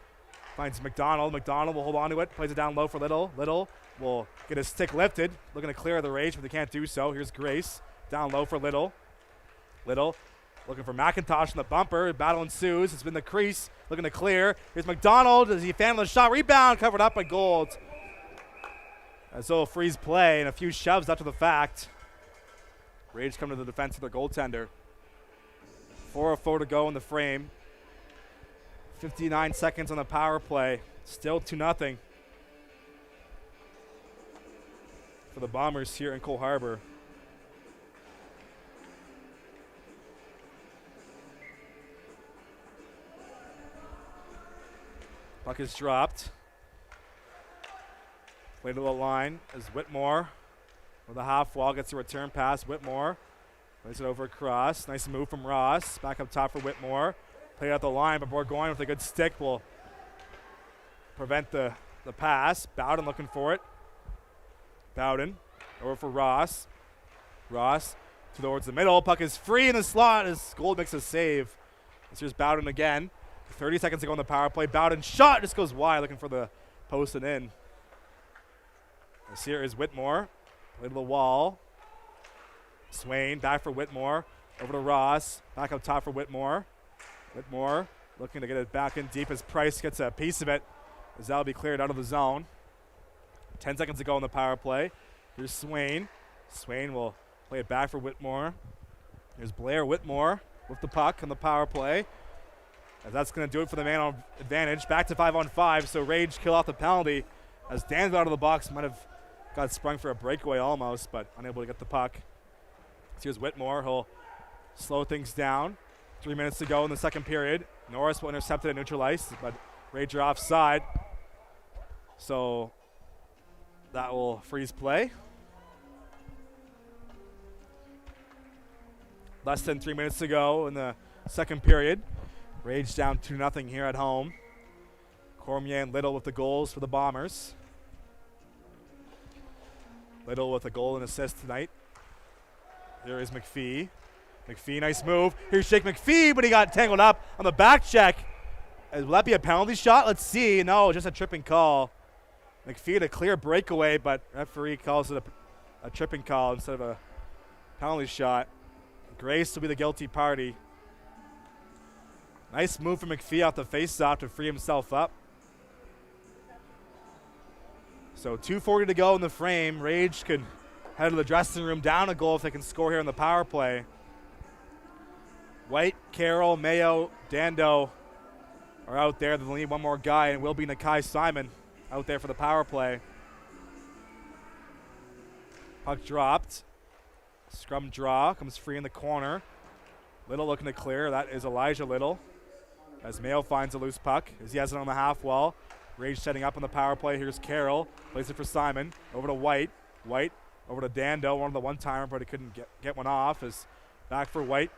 finds McDonald. McDonald will hold on to it. Plays it down low for Little. Little will get his stick lifted. Looking to clear the Rage, but they can't do so. Here's Grace. Down low for Little. Little looking for McIntosh in the bumper. Battle ensues. It's been the crease. Looking to clear. Here's McDonald as he fanned the shot. Rebound covered up by Gold. As though freeze play and a few shoves after the fact. Rage come to the defense of their goaltender. 4:04 to go in the frame. 59 seconds on the power play. Still 2-0 for the Bombers here in Cole Harbour. Puck is dropped. Played to the line as Whitmore with a half wall gets a return pass. Whitmore plays it over across. Nice move from Ross. Back up top for Whitmore. Played out the line, but Bourgoin with a good stick will prevent the pass. Bowden looking for it. Bowden over for Ross. Ross towards the middle. Puck is free in the slot as Gold makes a save. Here's Bowden again. 30 seconds to go on the power play. Bowden shot just goes wide, looking for the post and in. This here is Whitmore. Play to the wall. Swain back for Whitmore. Over to Ross. Back up top for Whitmore. Whitmore looking to get it back in deep as Price gets a piece of it as that'll be cleared out of the zone. 10 seconds to go on the power play. Here's Swain. Swain will play it back for Whitmore. Here's Blair Whitmore with the puck on the power play. As that's going to do it for the man on advantage. Back to 5-on-5, so Rage kill off the penalty as Dan's out of the box. Might have got sprung for a breakaway almost, but unable to get the puck. So here's Whitmore. He'll slow things down. 3 minutes to go in the second period. Norris will intercept it and neutralize, but Rage are offside. So that will freeze play. Less than 3 minutes to go in the second period. Rage down 2-0 here at home. Cormier and Little with the goals for the Bombers. Little with a goal and assist tonight. There is McPhee. McPhee, nice move. Here's Jake McPhee, but he got tangled up on the back check. Will that be a penalty shot? Let's see. No, just a tripping call. McPhee had a clear breakaway, but referee calls it a tripping call instead of a penalty shot. Grace will be the guilty party. Nice move from McPhee off the face-off to free himself up. So 2:40 to go in the frame. Rage could head to the dressing room down a goal if they can score here on the power play. White, Carroll, Mayo, Dando are out there. They'll need one more guy, and will be Nakai Simon out there for the power play. Puck dropped. Scrum draw. Comes free in the corner. Little looking to clear. That is Elijah Little. As Mayo finds a loose puck, as he has it on the half wall. Rage setting up on the power play. Here's Carroll. Plays it for Simon. Over to White. White over to Dando. One of the one-timer, but he couldn't get one off. Is back for White.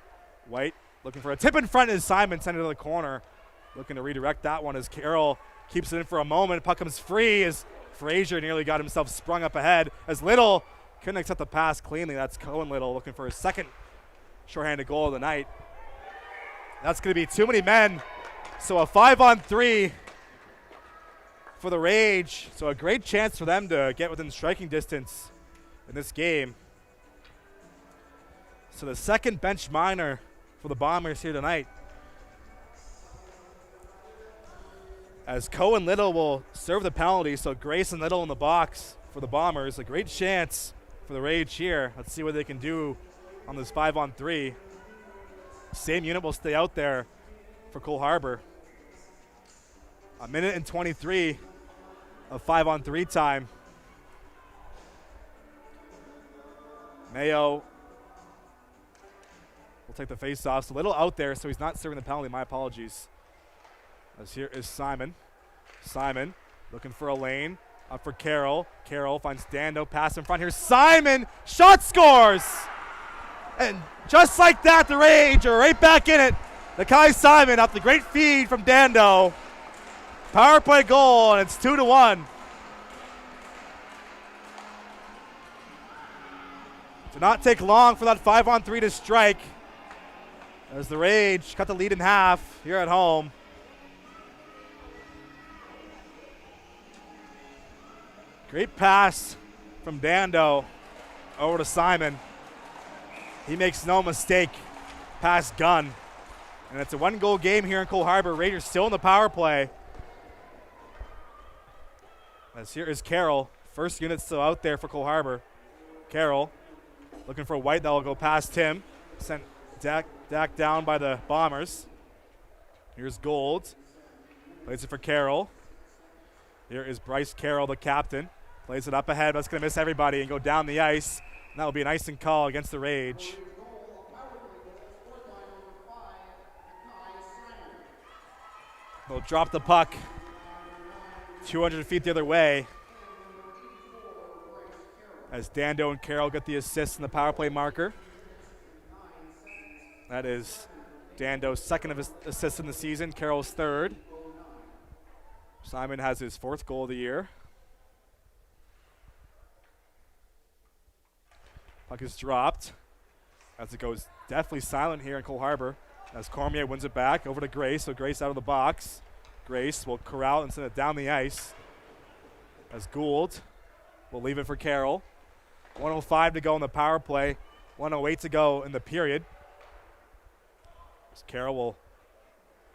White looking for a tip in front as Simon sent it to the corner. Looking to redirect that one as Carroll keeps it in for a moment. Puck comes free as Frazier nearly got himself sprung up ahead. As Little couldn't accept the pass cleanly. That's Cohen Little looking for his second shorthanded goal of the night. That's going to be too many men. So a 5-on-3 for the Rage. So a great chance for them to get within striking distance in this game. So the second bench minor for the Bombers here tonight. As Cohen Little will serve the penalty, so Grace and Little in the box for the Bombers. A great chance for the Rage here. Let's see what they can do on this 5-on-3. Same unit will stay out there for Cole Harbour. A minute and 23 of 5-on-3 time. Mayo will take the face-off. So Little out there, so he's not serving the penalty. My apologies. As here is Simon. Simon looking for a lane. Up for Carroll. Carroll finds Dando. Pass in front. Here's Simon. Shot scores! And just like that, the Rage are right back in it. Nakai Simon off the great feed from Dando. Power play goal, and it's 2-1. Did not take long for that 5-on-3 to strike. As the Rage cut the lead in half here at home. Great pass from Dando over to Simon. He makes no mistake. Pass gun. And it's a one-goal game here in Cole Harbour. Rangers still in the power play. As here is Carroll. First unit still out there for Cole Harbour. Carroll looking for White. That will go past him. Sent Dak down by the Bombers. Here's Gold. Plays it for Carroll. Here is Bryce Carroll, the captain. Plays it up ahead. That's going to miss everybody and go down the ice. And that will be an icing call against the Rage. They'll drop the puck 200 feet the other way as Dando and Carroll get the assists in the power play marker. That is Dando's second of his assists in the season, Carroll's third. Simon has his fourth goal of the year. Puck is dropped as it goes definitely silent here in Cole Harbour as Cormier wins it back over to Grace. So Grace out of the box. Grace will corral and send it down the ice as Gould will leave it for Carroll. 1:05 to go in the power play. 1:08 to go in the period. As Carroll will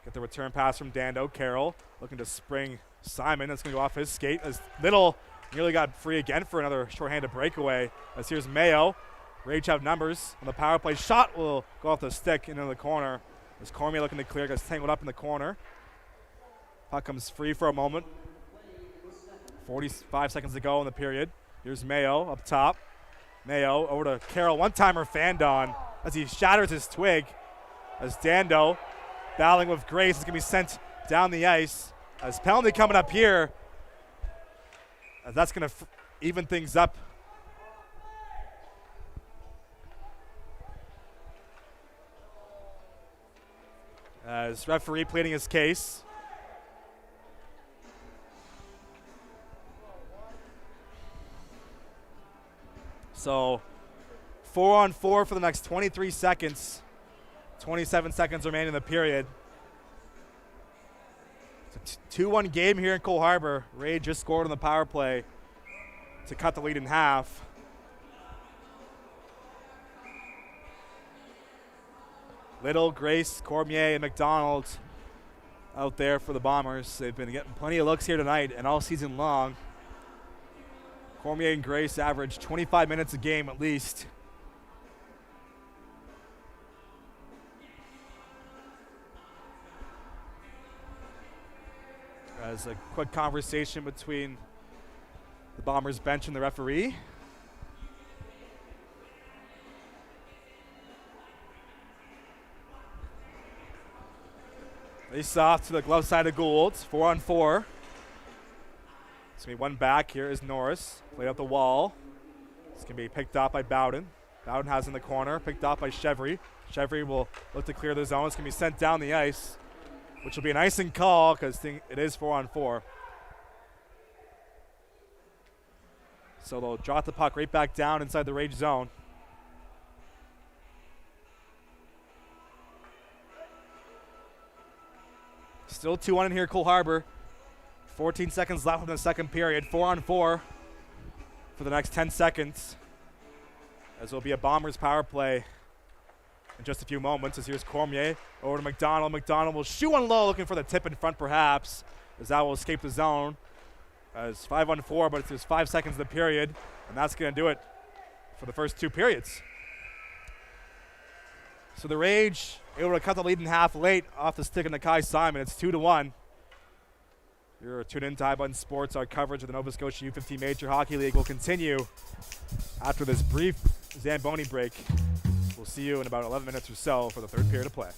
get the return pass from Dando. Carroll looking to spring Simon. That's going to go off his skate as Little nearly got free again for another shorthanded breakaway. As here's Mayo. Rage have numbers on the power play. Shot will go off the stick into the corner. As Cormier looking to clear, gets tangled up in the corner. Puck comes free for a moment. 45 seconds to go in the period. Here's Mayo up top. Mayo over to Carroll. One-timer Fandon as he shatters his twig. As Dando battling with Grace is going to be sent down the ice. As penalty coming up here. As that's going to even things up. As referee pleading his case. So 4-on-4 for the next 23 seconds. 27 seconds remaining in the period. It's a 2-1 game here in Cole Harbour. Ray just scored on the power play to cut the lead in half. Little, Grace, Cormier, and McDonald out there for the Bombers. They've been getting plenty of looks here tonight and all season long. Cormier and Grace average 25 minutes a game at least. As a quick conversation between the Bombers bench and the referee. Face off to the glove side of Gould. 4-on-4. It's going to be one back. Here is Norris. Played up the wall. It's going to be picked up by Bowden. Bowden has in the corner. Picked up by Chevry. Chevry will look to clear the zone. It's going to be sent down the ice, which will be an icing call because it is 4-on-4. So they'll drop the puck right back down inside the rage zone. Still 2-1 in here, Cole Harbour. 14 seconds left in the second period. 4-on-4 for the next 10 seconds. As will be a Bombers power play in just a few moments. As here's Cormier over to McDonald. McDonald will shoot one low, looking for the tip in front perhaps, as that will escape the zone. As 5-on-4, but it's just 5 seconds of the period, and that's going to do it for the first two periods. So the Rage able to cut the lead in half late off the stick of Nakai Simon. It's 2-1. You're tuned in to High Button Sports. Our coverage of the Nova Scotia U15 Major Hockey League will continue after this brief Zamboni break. We'll see you in about 11 minutes or so for the third period of play.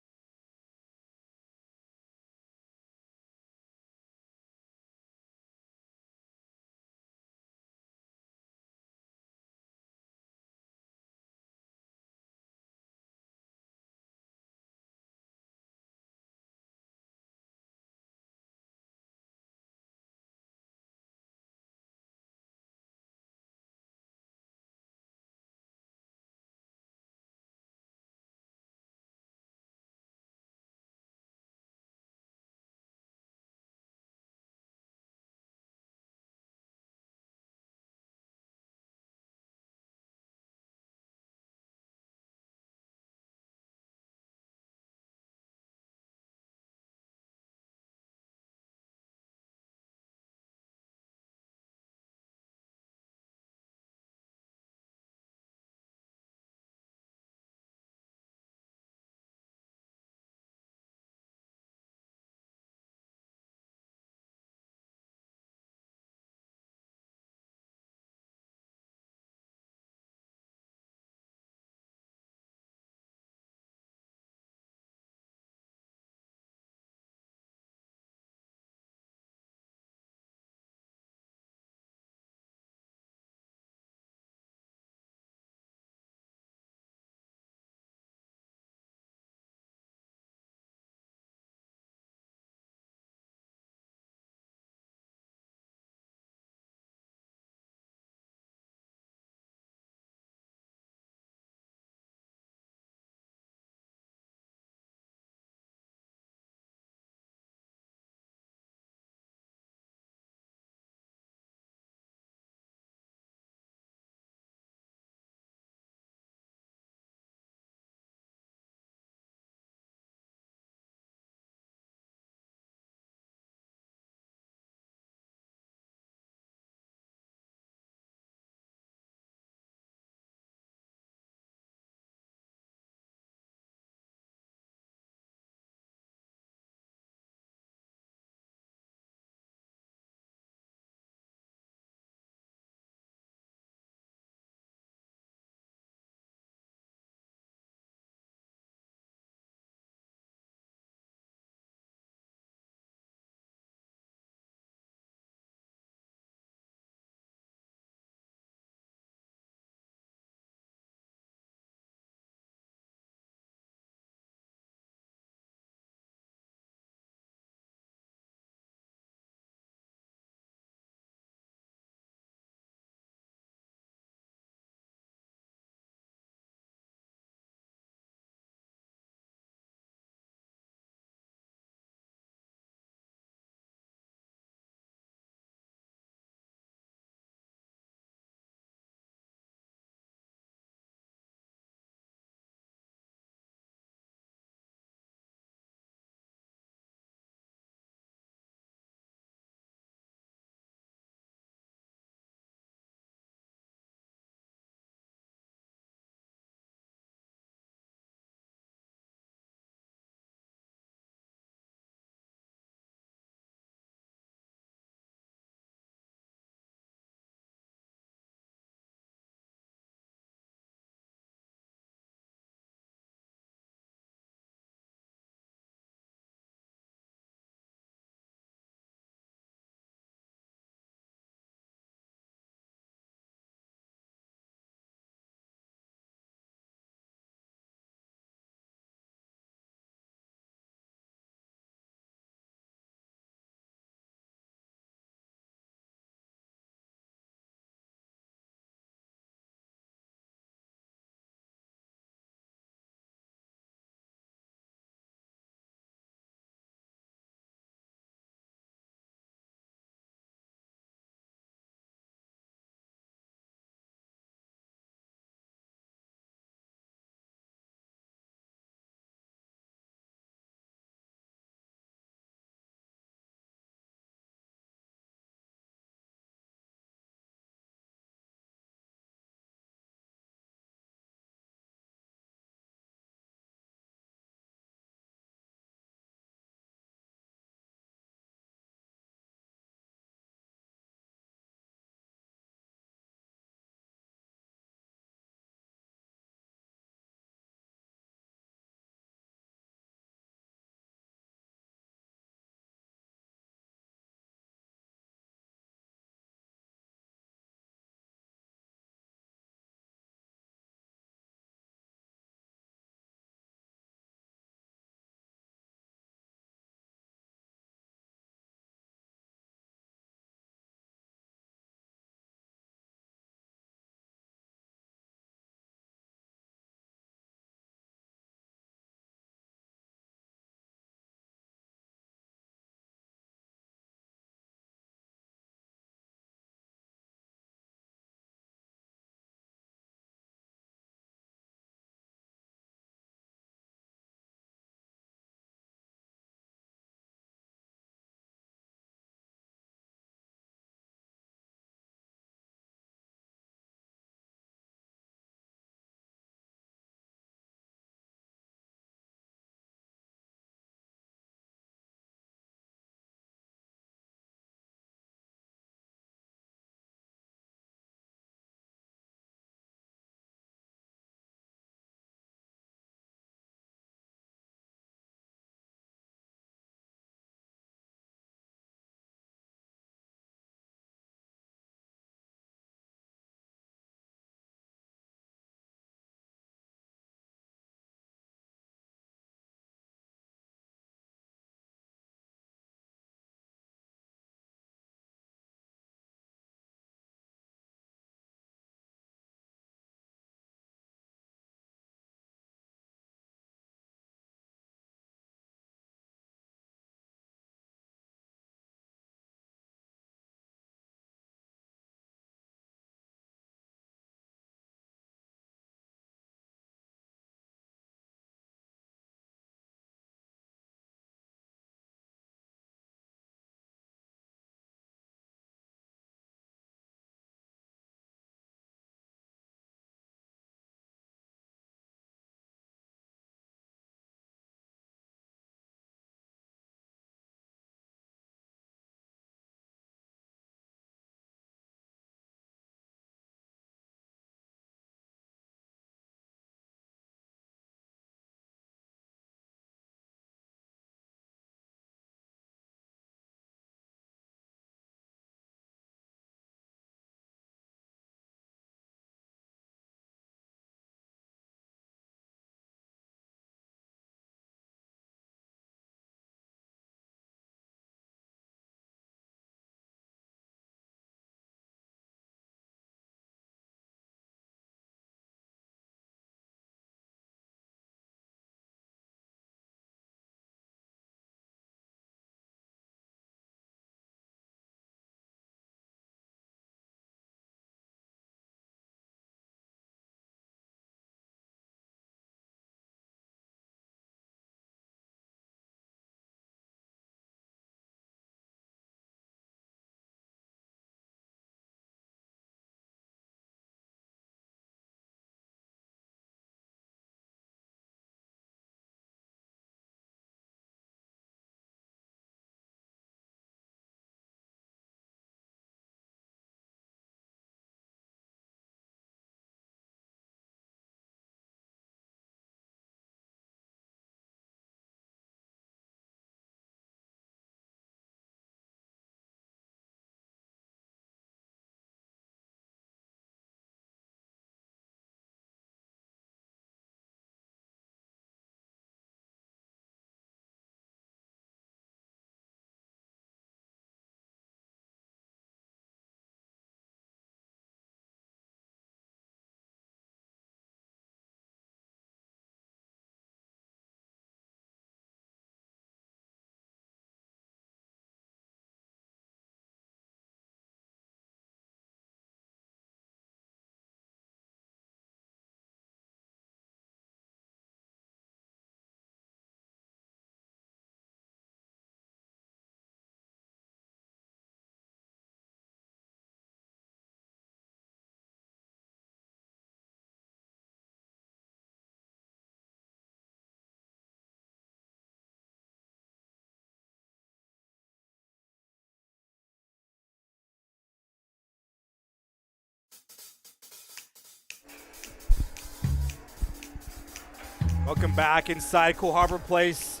Welcome back inside Cole Harbour Place.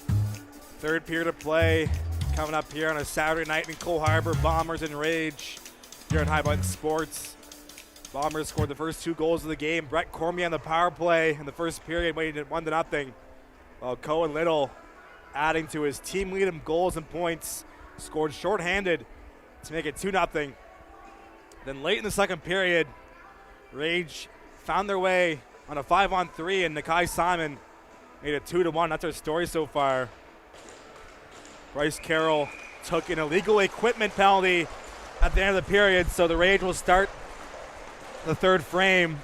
Third period of play coming up here on a Saturday night in Cole Harbour. Bombers in rage here at High Button Sports. Bombers scored the first 2 goals of the game. Brett Cormier on the power play in the first period, waiting at 1-0. While Cohen Little, adding to his team lead in goals and points, scored shorthanded to make it 2-0. Then late in the second period, Rage found their way on a 5-on-3, and Nakai Simon made it 2-1. That's our story so far. Bryce Carroll took an illegal equipment penalty at the end of the period, so the Rage will start the third frame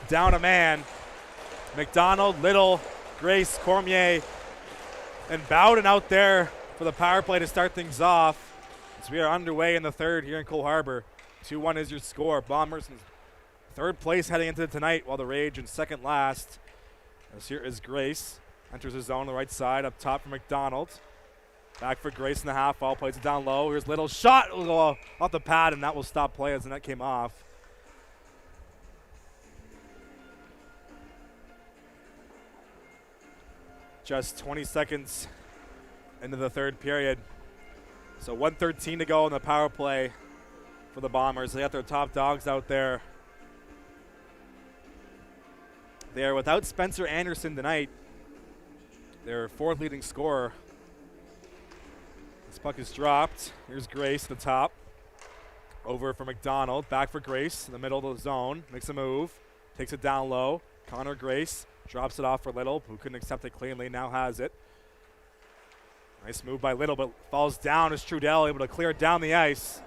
down a man. McDonald, Little, Grace, Cormier, and Bowden out there for the power play to start things off. As we are underway in the third here in Cole Harbour. 2-1 is your score. Bombers in third place heading into tonight, while the Rage in second last. As here is Grace. Enters his zone on the right side, up top for McDonald. Back for Grace in the half wall, plays it down low. Here's Little shot, will go off the pad, and that will stop play as the net came off. Just 20 seconds into the third period. So 1:13 to go in the power play for the Bombers. They got their top dogs out there. They are without Spencer Anderson tonight, their fourth leading scorer. This puck is dropped. Here's Grace at the top. Over for McDonald. Back for Grace in the middle of the zone. Makes a move. Takes it down low. Connor Grace drops it off for Little, who couldn't accept it cleanly. Now has it. Nice move by Little, but falls down as Trudell able to clear it down the ice.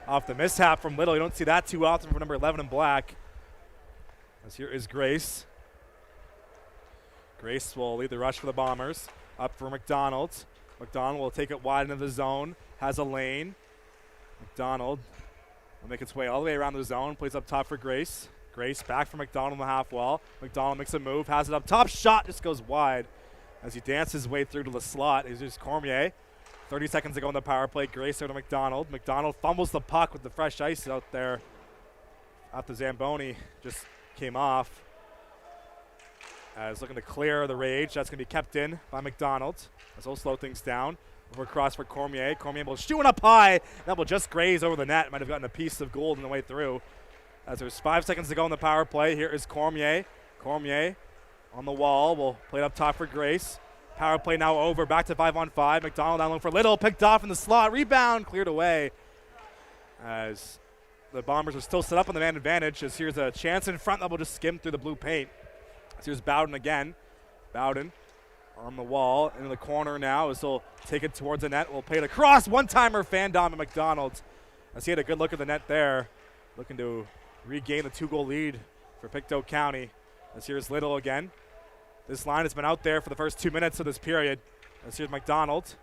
Off the mishap from Little. You don't see that too often from number 11 in black. As here is Grace. Grace will lead the rush for the Bombers. Up for McDonald. McDonald will take it wide into the zone. Has a lane. McDonald will make its way all the way around the zone. Plays up top for Grace. Grace back for McDonald on the half wall. McDonald makes a move. Has it up top. Shot just goes wide as he dances his way through to the slot. Here's Cormier. 30 seconds to go on the power play. Grace over to McDonald. McDonald fumbles the puck with the fresh ice out there. After Zamboni just came off. As looking to clear the Rage. That's going to be kept in by McDonald. As he'll slow things down. Over across for Cormier. Cormier will shoot up high. That will just graze over the net. Might have gotten a piece of gold on the way through. As there's 5 seconds to go in the power play. Here is Cormier. Cormier on the wall. Will play it up top for Grace. Power play now over. Back to 5-on-5. McDonald down low for Little. Picked off in the slot. Rebound cleared away. As the Bombers are still set up on the man advantage. As here's a chance in front that will just skim through the blue paint. So here's Bowden again. Bowden on the wall. Into the corner now as he'll take it towards the net. Will play it across. One-timer Fandom at McDonald. As he had a good look at the net there. Looking to regain the 2-goal lead for Pictou County. As here's Little again. This line has been out there for the first 2 minutes of this period. As here's McDonald.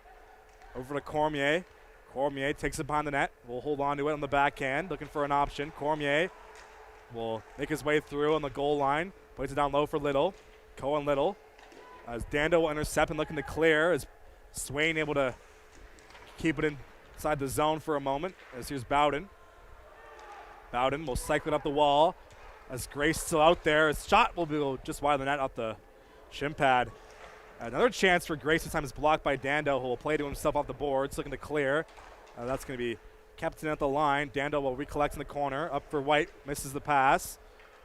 Over to Cormier. Cormier takes it behind the net. Will hold on to it on the backhand. Looking for an option. Cormier will make his way through on the goal line. Plays it down low for Little. Cohen Little. As Dando will intercept and looking to clear. As Swain able to keep it inside the zone for a moment. As here's Bowden. Bowden will cycle it up the wall. As Grace still out there. His shot will be just wide of the net off the shin pad. Another chance for Grace. This time is blocked by Dando, who will play to himself off the boards. Looking to clear. That's going to be kept in at the line. Dando will recollect in the corner. Up for White. Misses the pass.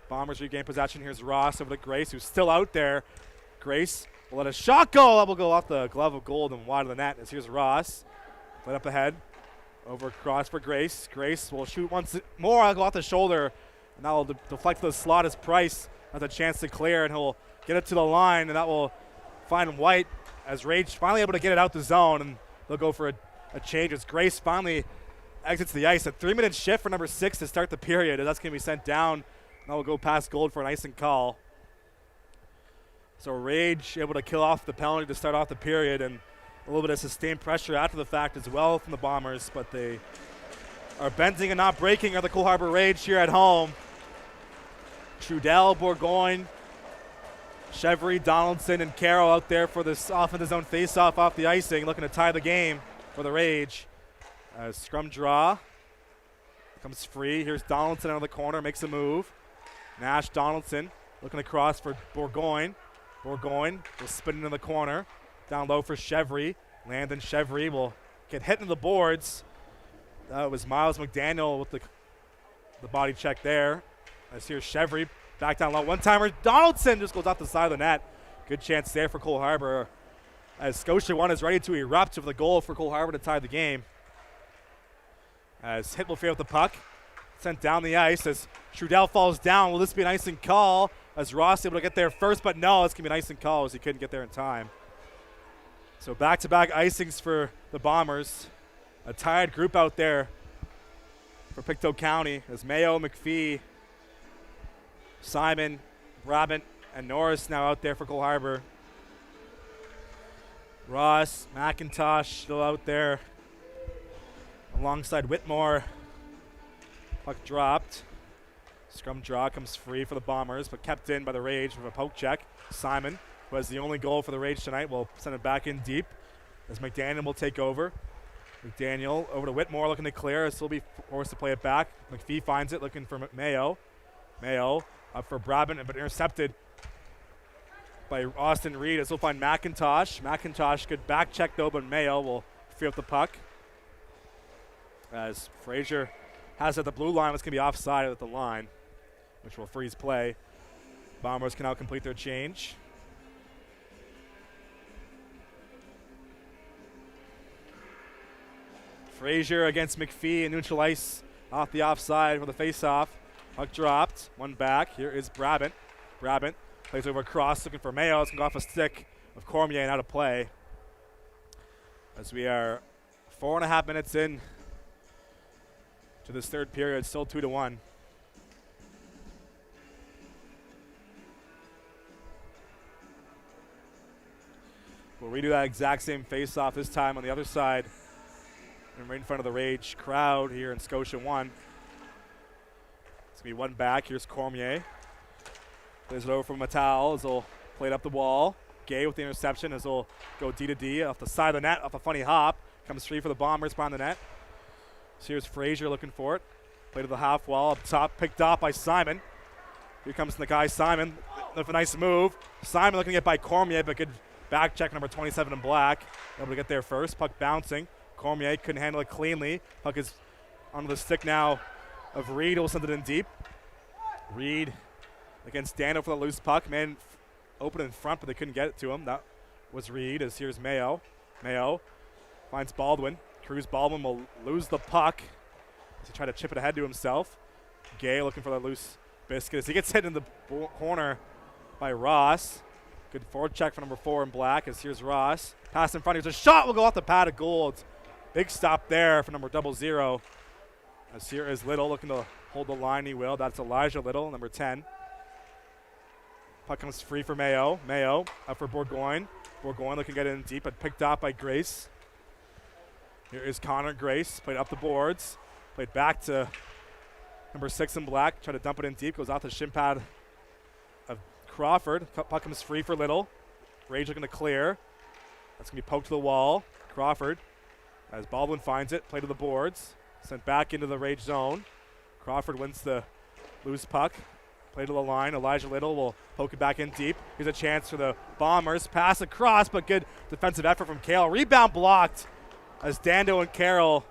Bombers regain possession. Here's Ross over to Grace, who's still out there. Grace will let a shot go. That will go off the glove of gold and wide of the net. As here's Ross. Played up ahead. Over across for Grace. Grace will shoot once more. I'll go off the shoulder. And that will deflect to the slot as Price has a chance to clear. And he'll get it to the line. And that will find White as Rage finally able to get it out the zone. And they'll go for a change as Grace finally exits the ice. A 3-minute shift for number 6 to start the period. And that's going to be sent down. That will go past Gold for an icing call. So Rage able to kill off the penalty to start off the period, and a little bit of sustained pressure after the fact as well from the Bombers, but they are bending and not breaking are the Cole Harbour Rage here at home. Trudell, Bourgogne, Chevry, Donaldson, and Carroll out there for this offensive zone face-off off the icing, looking to tie the game for the Rage. Scrum draw comes free. Here's Donaldson out of the corner, makes a move. Nash, Donaldson looking across for Bourgogne. Burgoyne will spin into the corner. Down low for Chevry. Landon Chevry will get hit into the boards. That was Miles McDaniel with the body check there. As here's Chevry back down low. One-timer. Donaldson just goes off the side of the net. Good chance there for Cole Harbour. As Scotia 1 is ready to erupt with the goal for Cole Harbour to tie the game. As Hit will fade with the puck. Sent down the ice as Trudell falls down. Will this be an icing call? As Ross able to get there first, but no, it's going to be an icing call as he couldn't get there in time. So back-to-back icings for the Bombers. A tied group out there for Pictou County as Mayo, McPhee, Simon, Brabant, and Norris now out there for Cole Harbour. Ross, McIntosh still out there alongside Whitmore. Puck dropped. Scrum draw comes free for the Bombers, but kept in by the Rage with a poke check. Simon, who has the only goal for the Rage tonight, will send it back in deep as McDaniel will take over. McDaniel over to Whitmore looking to clear. Still be forced to play it back. McPhee finds it looking for Mayo. Mayo up for Brabant, but intercepted by Austin Reed as we'll find McIntosh. McIntosh good back check though, but Mayo will free up the puck. As Frazier has at the blue line, it's going to be offside at the line, which will freeze play. Bombers can now complete their change. Frazier against McPhee and neutral ice off the offside for the face-off. Puck dropped, one back. Here is Brabant. Brabant plays over across, looking for Mayo. It's going to go off a stick of Cormier and out of play. As we are 4.5 minutes in to this third period, still 2-1. We'll redo that exact same face-off this time on the other side and right in front of the Rage crowd here in Scotia 1. It's going to be one back. Here's Cormier. Plays it over from Mattel as they'll play it up the wall. Gay with the interception as they'll go D to D off the side of the net, off a funny hop. Comes free for the Bombers behind the net. So here's Frazier looking for it. Play to the half wall up top, picked off by Simon. Here comes the guy Simon with a nice move. Simon looking to get by Cormier, but good back check, number 27 in black. Able to get there first. Puck bouncing. Cormier couldn't handle it cleanly. Puck is onto the stick now of Reed. Will send it in deep. Reed against Dano for the loose puck. Man open in front, but they couldn't get it to him. That was Reed, as here's Mayo. Mayo finds Baldwin. Cruz Baldwin will lose the puck as he tried to chip it ahead to himself. Gay looking for the loose biscuit as he gets hit in the corner by Ross. Good forward check for number 4 in black as here's Ross. Pass in front. Here's a shot. Will go off the pad of gold. Big stop there for number 00. As here is Little looking to hold the line. He will. That's Elijah Little, number 10. Puck comes free for Mayo. Mayo up for Burgoyne. Burgoyne looking to get in deep, but picked off by Grace. Here is Connor Grace. Played up the boards. Played back to number 6 in black. Try to dump it in deep. Goes off the shin pad of Crawford. Puck comes free for Little. Rage looking to clear. That's going to be poked to the wall. Crawford, as Baldwin finds it, play to the boards. Sent back into the Rage zone. Crawford wins the loose puck. Play to the line. Elijah Little will poke it back in deep. Here's a chance for the Bombers. Pass across, but good defensive effort from Kale. Rebound blocked as Dando and Carroll.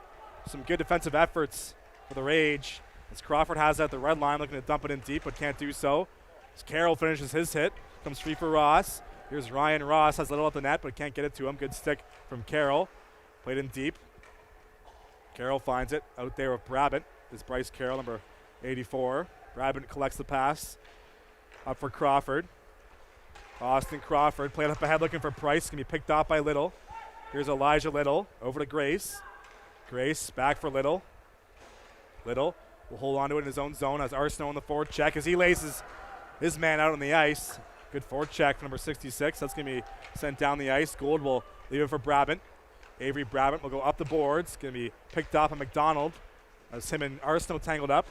Some good defensive efforts for the Rage. As Crawford has that at the red line, looking to dump it in deep, but can't do so. As Carroll finishes his hit. Comes free for Ross. Here's Ryan Ross. Has Little at the net, but can't get it to him. Good stick from Carroll. Played in deep. Carroll finds it out there with Brabant. Is Bryce Carroll, number 84. Brabant collects the pass. Up for Crawford. Austin Crawford played up ahead looking for Price. Going to be picked off by Little. Here's Elijah Little over to Grace. Grace back for Little. Little will hold on to it in his own zone as Arsenault in the forward check as he lays his man out on the ice. Good forward check for number 66. That's going to be sent down the ice. Gould will leave it for Brabant. Avery Brabant will go up the boards. Going to be picked off by McDonald as him and Arsenault tangled up.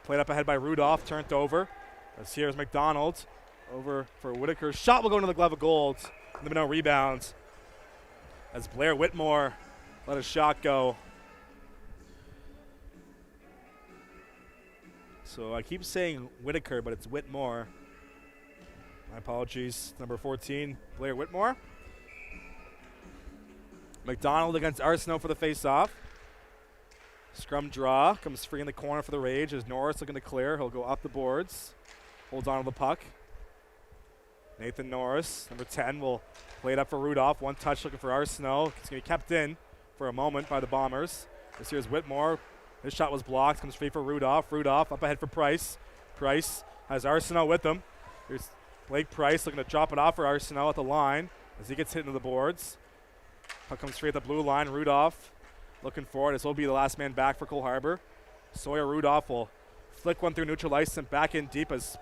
Played up ahead by Rudolph, turned over. As here's McDonald over for Whitaker. Shot will go into the glove of Gold. And there no rebounds. As Blair Whitmore let a shot go. So I keep saying Whitaker, but it's Whitmore. My apologies. Number 14, Blair Whitmore. McDonald against Arsenault for the face-off. Scrum draw. Comes free in the corner for the Rage as Norris looking to clear. He'll go up the boards. Holds on to the puck. Nathan Norris, number 10, will play it up for Rudolph. One touch looking for Arsenault. It's going to be kept in for a moment by the Bombers. This here's Whitmore. His shot was blocked. Comes free for Rudolph. Rudolph up ahead for Price. Price has Arsenault with him. Here's Blake Price looking to drop it off for Arsenault at the line as he gets hit into the boards. Puck comes free at the blue line. Rudolph looking for it. This will be the last man back for Cole Harbour. Sawyer Rudolph will flick one through neutral ice and back in deep as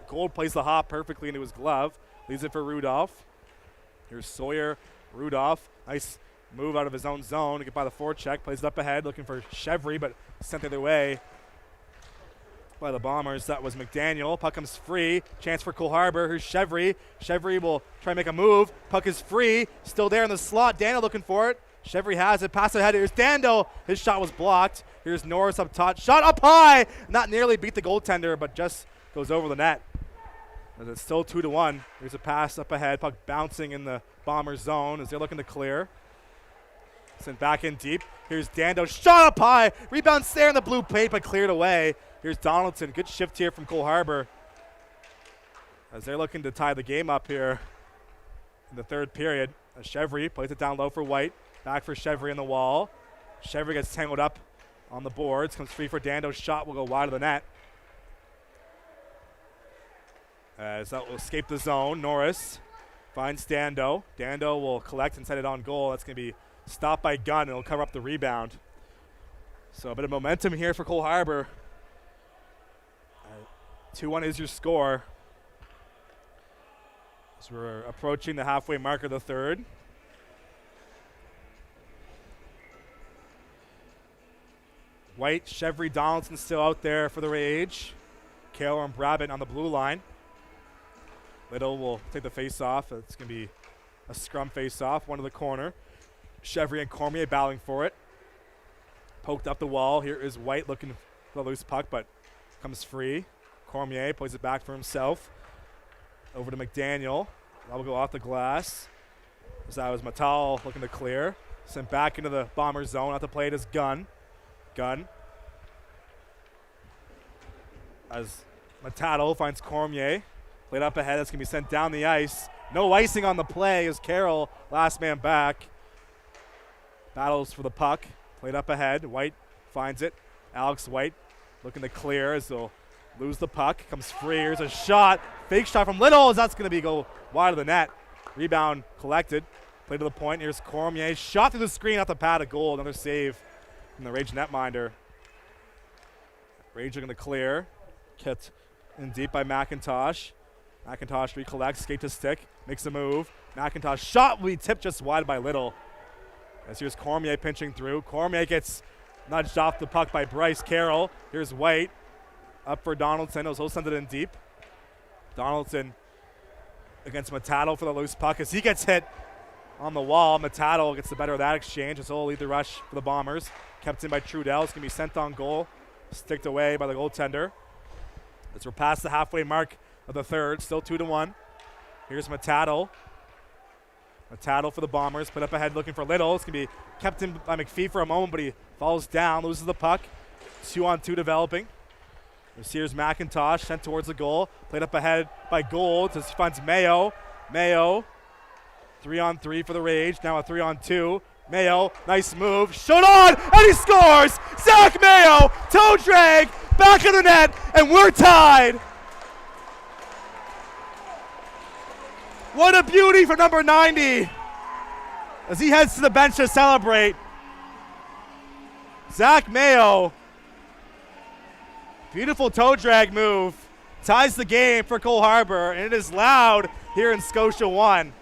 Gold plays the hop perfectly into his glove. Leaves it for Rudolph. Here's Sawyer Rudolph. Nice move out of his own zone to get by the forecheck. Plays it up ahead looking for Chevry, but sent the other way by the Bombers. That was McDaniel. Puck comes free. Chance for Cole Harbour. Here's Chevry. Chevry will try and make a move. Puck is free. Still there in the slot. Daniel looking for it. Chevry has it. Pass ahead. Here's Dando. His shot was blocked. Here's Norris up top. Shot up high. Not nearly beat the goaltender, but just goes over the net. As it's still 2-1. Here's a pass up ahead. Puck bouncing in the Bombers zone as they're looking to clear. Sent back in deep. Here's Dando. Shot up high. Rebounds there in the blue plate, but cleared away. Here's Donaldson. Good shift here from Cole Harbour as they're looking to tie the game up here in the third period. As Chevry plays it down low for White. Back for Chevry in the wall. Chevry gets tangled up on the boards. Comes free for Dando's shot. Will go wide of the net. As that will escape the zone. Norris finds Dando. Dando will collect and set it on goal. That's going to be stopped by Gunn, and it'll cover up the rebound. So a bit of momentum here for Cole Harbour. 2-1 is your score. As we're approaching the halfway mark of the third. White, Chevry, Donaldson still out there for the Rage. Carroll and Brabant on the blue line. Little will take the face-off. It's going to be a scrum face-off, one to the corner. Chevry and Cormier battling for it. Poked up the wall. Here is White looking for the loose puck, but comes free. Cormier plays it back for himself. Over to McDaniel. That will go off the glass. As that was Matal looking to clear. Sent back into the Bomber zone. Out to play it is Gunn. Gunn. As Matado finds Cormier. Played up ahead. That's going to be sent down the ice. No icing on the play as Carroll, last man back. Battles for the puck. Played up ahead. White finds it. Alex White looking to clear as they'll lose the puck. Comes free. Here's a shot. Fake shot from Little as that's going to be go wide of the net. Rebound collected. Play to the point. Here's Cormier. Shot through the screen off the pad of goal. Another save from the Rage netminder. Rage looking to clear. Kept in deep by McIntosh. McIntosh recollects. Skate to stick. Makes a move. McIntosh shot will be tipped just wide by Little. As here's Cormier pinching through. Cormier gets nudged off the puck by Bryce Carroll. Here's White. Up for Donaldson. He'll send it in deep. Donaldson against Matado for the loose puck as he gets hit on the wall. Matado gets the better of that exchange as he'll lead the rush for the Bombers. Kept in by Trudell. It's going to be sent on goal. Sticked away by the goaltender. As we're past the halfway mark of the third. Still 2-1. Here's Matado. Matado for the Bombers. Put up ahead looking for Little. It's going to be kept in by McPhee for a moment, but he falls down. Loses the puck. 2-on-2 developing. Here's McIntosh sent towards the goal. Played up ahead by Gold. Just finds Mayo. Mayo. 3-on-3 for the Rage. Now a 3-on-2. Mayo. Nice move. Shot on. And he scores. Zach Mayo. Toe drag. Back of the net. And we're tied. What a beauty for number 90. As he heads to the bench to celebrate. Zach Mayo. Beautiful toe drag move. Ties the game for Cole Harbour, and it is loud here in Scotia 1.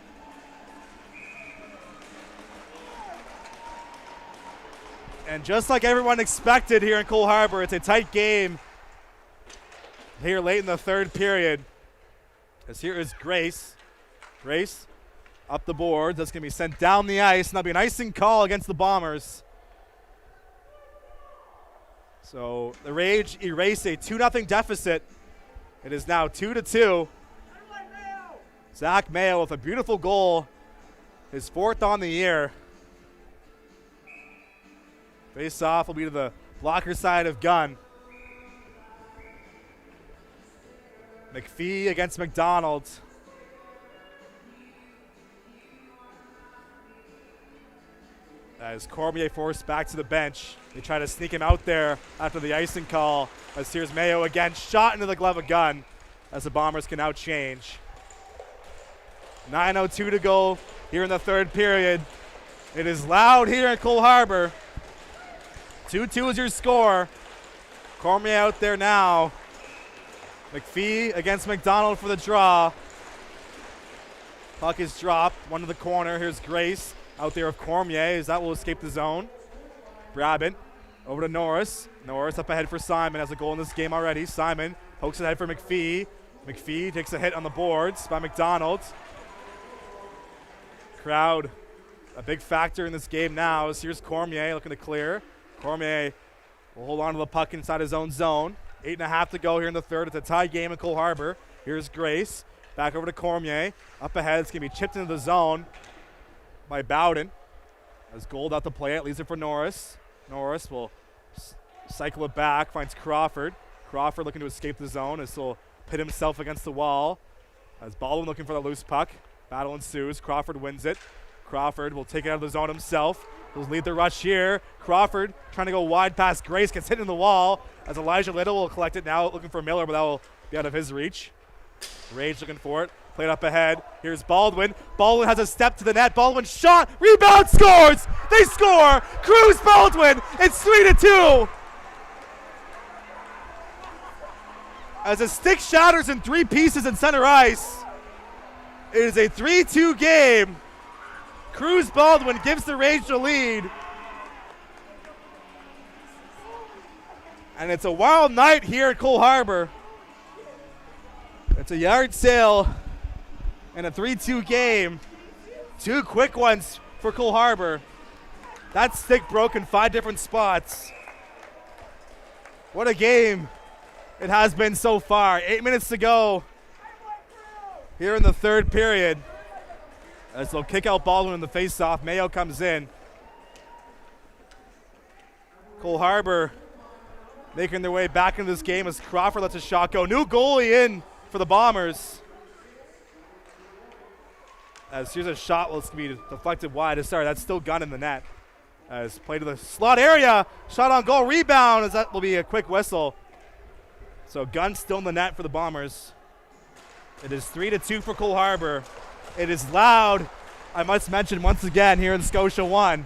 And just like everyone expected here in Cole Harbour, it's a tight game here late in the third period. As here is Grace. Grace up the boards. That's going to be sent down the ice, and that'll be an icing call against the Bombers. So the Rage erase a 2-0 deficit. It is now 2-2. Zach Mayo with a beautiful goal. His 4th on the year. Face off will be to the blocker side of Gunn. McPhee against McDonald. As Cormier forced back to the bench. They try to sneak him out there after the icing call. As here's Mayo again, shot into the glove of Gunn. As the Bombers can now change. 9:02 to go here in the 3rd period. It is loud here at Cole Harbour. 2-2 is your score. Cormier out there now. McPhee against McDonald for the draw. Puck is dropped, one to the corner. Here's Grace out there of Cormier as that will escape the zone. Brabant over to Norris. Norris up ahead for Simon, has a goal in this game already. Simon pokes it ahead for McPhee. McPhee takes a hit on the boards by McDonald. Crowd a big factor in this game now as here's Cormier looking to clear. Cormier will hold on to the puck inside his own zone. 8.5 to go here in the 3rd. It's a tie game in Cole Harbour. Here's Grace. Back over to Cormier. Up ahead. It's going to be chipped into the zone by Bowden. As Gold out to play it. Leaves it for Norris. Norris will cycle it back. Finds Crawford. Crawford looking to escape the zone as he'll pit himself against the wall. As Baldwin looking for the loose puck. Battle ensues. Crawford wins it. Crawford will take it out of the zone himself. He'll lead the rush here. Crawford trying to go wide past Grace. Gets hit in the wall. As Elijah Little will collect it now. Looking for Miller, but that will be out of his reach. Rage looking for it. Played up ahead. Here's Baldwin. Baldwin has a step to the net. Baldwin shot. Rebound. Scores. They score. Cruz Baldwin. It's 3-2. As a stick shatters in 3 pieces in center ice. It is a 3-2 game. Cruz Baldwin gives the Rage the lead. And it's a wild night here at Cole Harbour. It's a yard sale and a 3-2 game. 2 quick ones for Cole Harbour. That stick broke in 5 different spots. What a game it has been so far. 8 minutes to go here in the 3rd period. As they'll kick out Baldwin in the face-off. Mayo comes in. Cole Harbour making their way back into this game as Crawford lets a shot go. New goalie in for the Bombers. As here's a shot will be deflected wide. Sorry, that's still Gunn in the net. As play to the slot area. Shot on goal. Rebound as that will be a quick whistle. So Gunn still in the net for the Bombers. It is 3-2 for Cole Harbour. It is loud, I must mention once again, here in Scotia 1.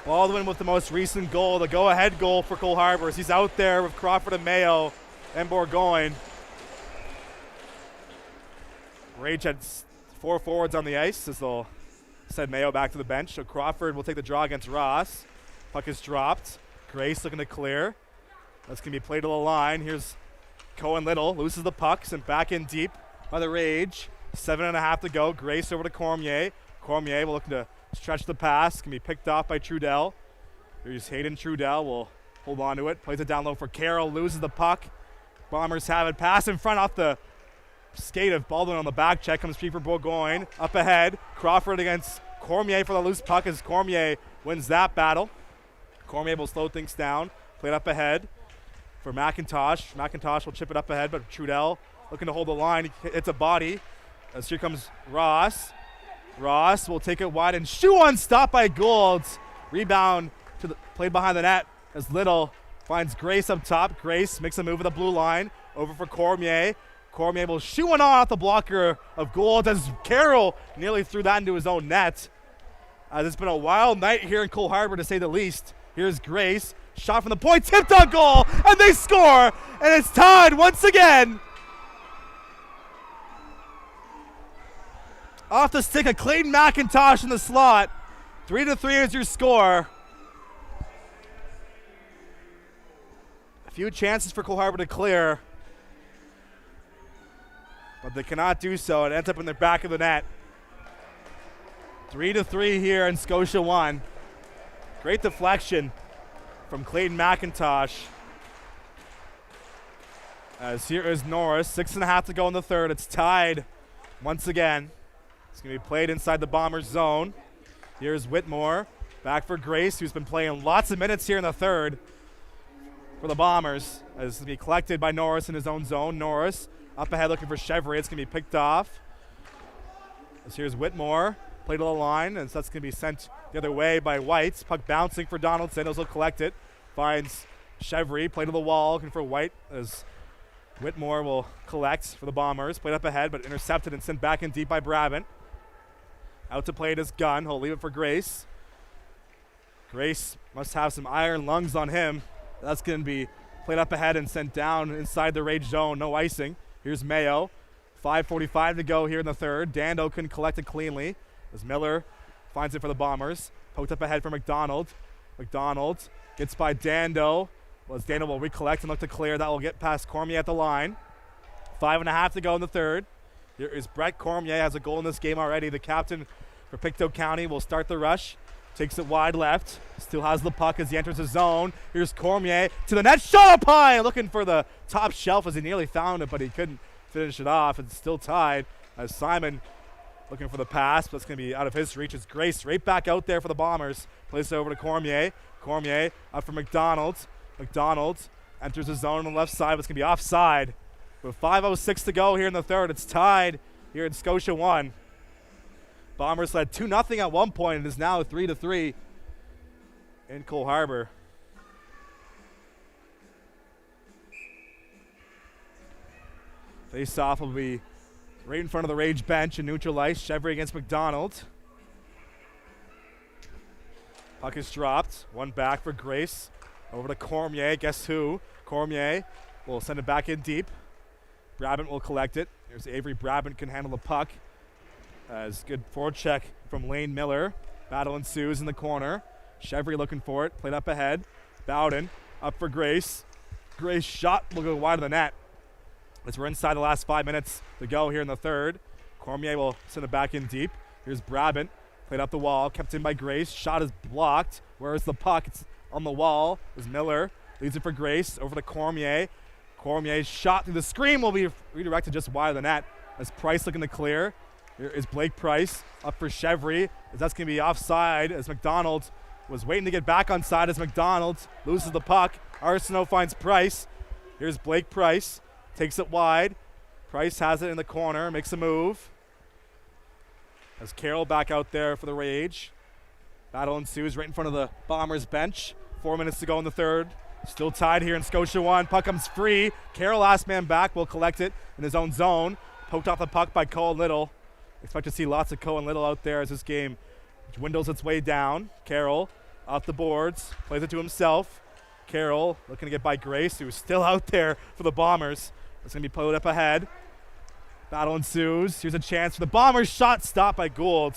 Baldwin with the most recent goal, the go-ahead goal for Cole Harbour. He's out there with Crawford and Mayo and Bourgogne. Rage had 4 forwards on the ice as they'll send Mayo back to the bench. So Crawford will take the draw against Ross. Puck is dropped. Grace looking to clear. That's going to be played to the line. Here's Cohen Little. Loses the puck. Sent back in deep by the Rage. 7.5 to go. Grace over to Cormier. Cormier will look to stretch the pass. Can be picked off by Trudell. Here's Hayden Trudell. Will hold on to it. Plays it down low for Carroll. Loses the puck. Bombers have it. Pass in front off the skate of Baldwin on the back check. Comes free for Bourgogne. Up ahead. Crawford against Cormier for the loose puck as Cormier wins that battle. Cormier will slow things down. Played up ahead for McIntosh. McIntosh will chip it up ahead, but Trudell looking to hold the line. It's a body. As here comes Ross. Ross will take it wide and shoot on stop by Gould. Rebound to the played behind the net as Little finds Grace up top. Grace makes a move at the blue line. Over for Cormier. Cormier will shoot one on off the blocker of Gould as Carroll nearly threw that into his own net. It's been a wild night here in Cole Harbour to say the least. Here's Grace, shot from the point, tipped on goal, and they score, and it's tied once again. Off the stick of Clayton McIntosh in the slot. 3-3 is your score. A few chances for Cole Harbour to clear, but they cannot do so. It ends up in the back of the net. 3-3 here in Scotia 1. Great deflection from Clayton McIntosh. As here is Norris, 6.5 to go in the third. It's tied once again. It's going to be played inside the Bombers zone. Here's Whitmore, back for Grace, who's been playing lots of minutes here in the third for the Bombers. As it's going to be collected by Norris in his own zone. Norris up ahead looking for Chevry. It's going to be picked off. As here's Whitmore, played to the line, and so that's going to be sent the other way by White. Puck bouncing for Donaldson. He'll collect it. Finds Chevry, play to the wall, looking for White as Whitmore will collect for the Bombers. Played up ahead, but intercepted and sent back in deep by Brabant. Out to play it is Gunn. He'll leave it for Grace. Grace must have some iron lungs on him. That's going to be played up ahead and sent down inside the rage zone. No icing. Here's Mayo. 5:45 to go here in the third. Dando couldn't collect it cleanly as Miller finds it for the Bombers. Poked up ahead for McDonald. McDonald gets by Dando. As Dando will recollect and look to clear. That will get past Cormier at the line. 5.5 to go in the third. Here is Brett Cormier, has a goal in this game already. The captain for Pictou County will start the rush. Takes it wide left. Still has the puck as he enters the zone. Here's Cormier to the net. Shot up high! Looking for the top shelf as he nearly found it, but he couldn't finish it off. It's still tied as Simon looking for the pass, but it's going to be out of his reach. It's Grace right back out there for the Bombers. Plays it over to Cormier. Cormier up for McDonald. McDonald enters the zone on the left side, but it's going to be offside. With 5:06 to go here in the third, it's tied here in Scotia 1. Bombers led 2-0 at one point. It is now 3-3 in Cole Harbour. Face-off will be right in front of the Rage bench and neutral ice. Chevry against McDonald. Puck is dropped. One back for Grace. Over to Cormier. Guess who? Cormier will send it back in deep. Brabant will collect it. Here's Avery. Brabant can handle the puck. As good forecheck from Lane Miller. Battle ensues in the corner. Chevry looking for it. Played up ahead. Bowden up for Grace. Grace shot will go wide of the net. As we're inside the last 5 minutes to go here in the third. Cormier will send it back in deep. Here's Brabant. Played up the wall. Kept in by Grace. Shot is blocked. Where is the puck? It's on the wall. As Miller leads it for Grace. Over to Cormier. Cormier's shot through the screen will be redirected just wide of the net. As Price looking to clear. Here is Blake Price up for Chevry. As that's going to be offside as McDonald was waiting to get back on side as McDonald loses the puck. Arsenault finds Price. Here's Blake Price. Takes it wide. Price has it in the corner. Makes a move. As Carroll back out there for the Rage. Battle ensues right in front of the Bombers bench. 4 minutes to go in the third. Still tied here in Scotia 1. Puck comes free. Carroll, last man back, will collect it in his own zone. Poked off the puck by Cohen Little. Expect to see lots of Cohen Little out there as this game dwindles its way down. Carroll off the boards. Plays it to himself. Carroll looking to get by Grace, who's still out there for the Bombers. It's going to be played up ahead. Battle ensues. Here's a chance for the Bombers. Shot stopped by Gould.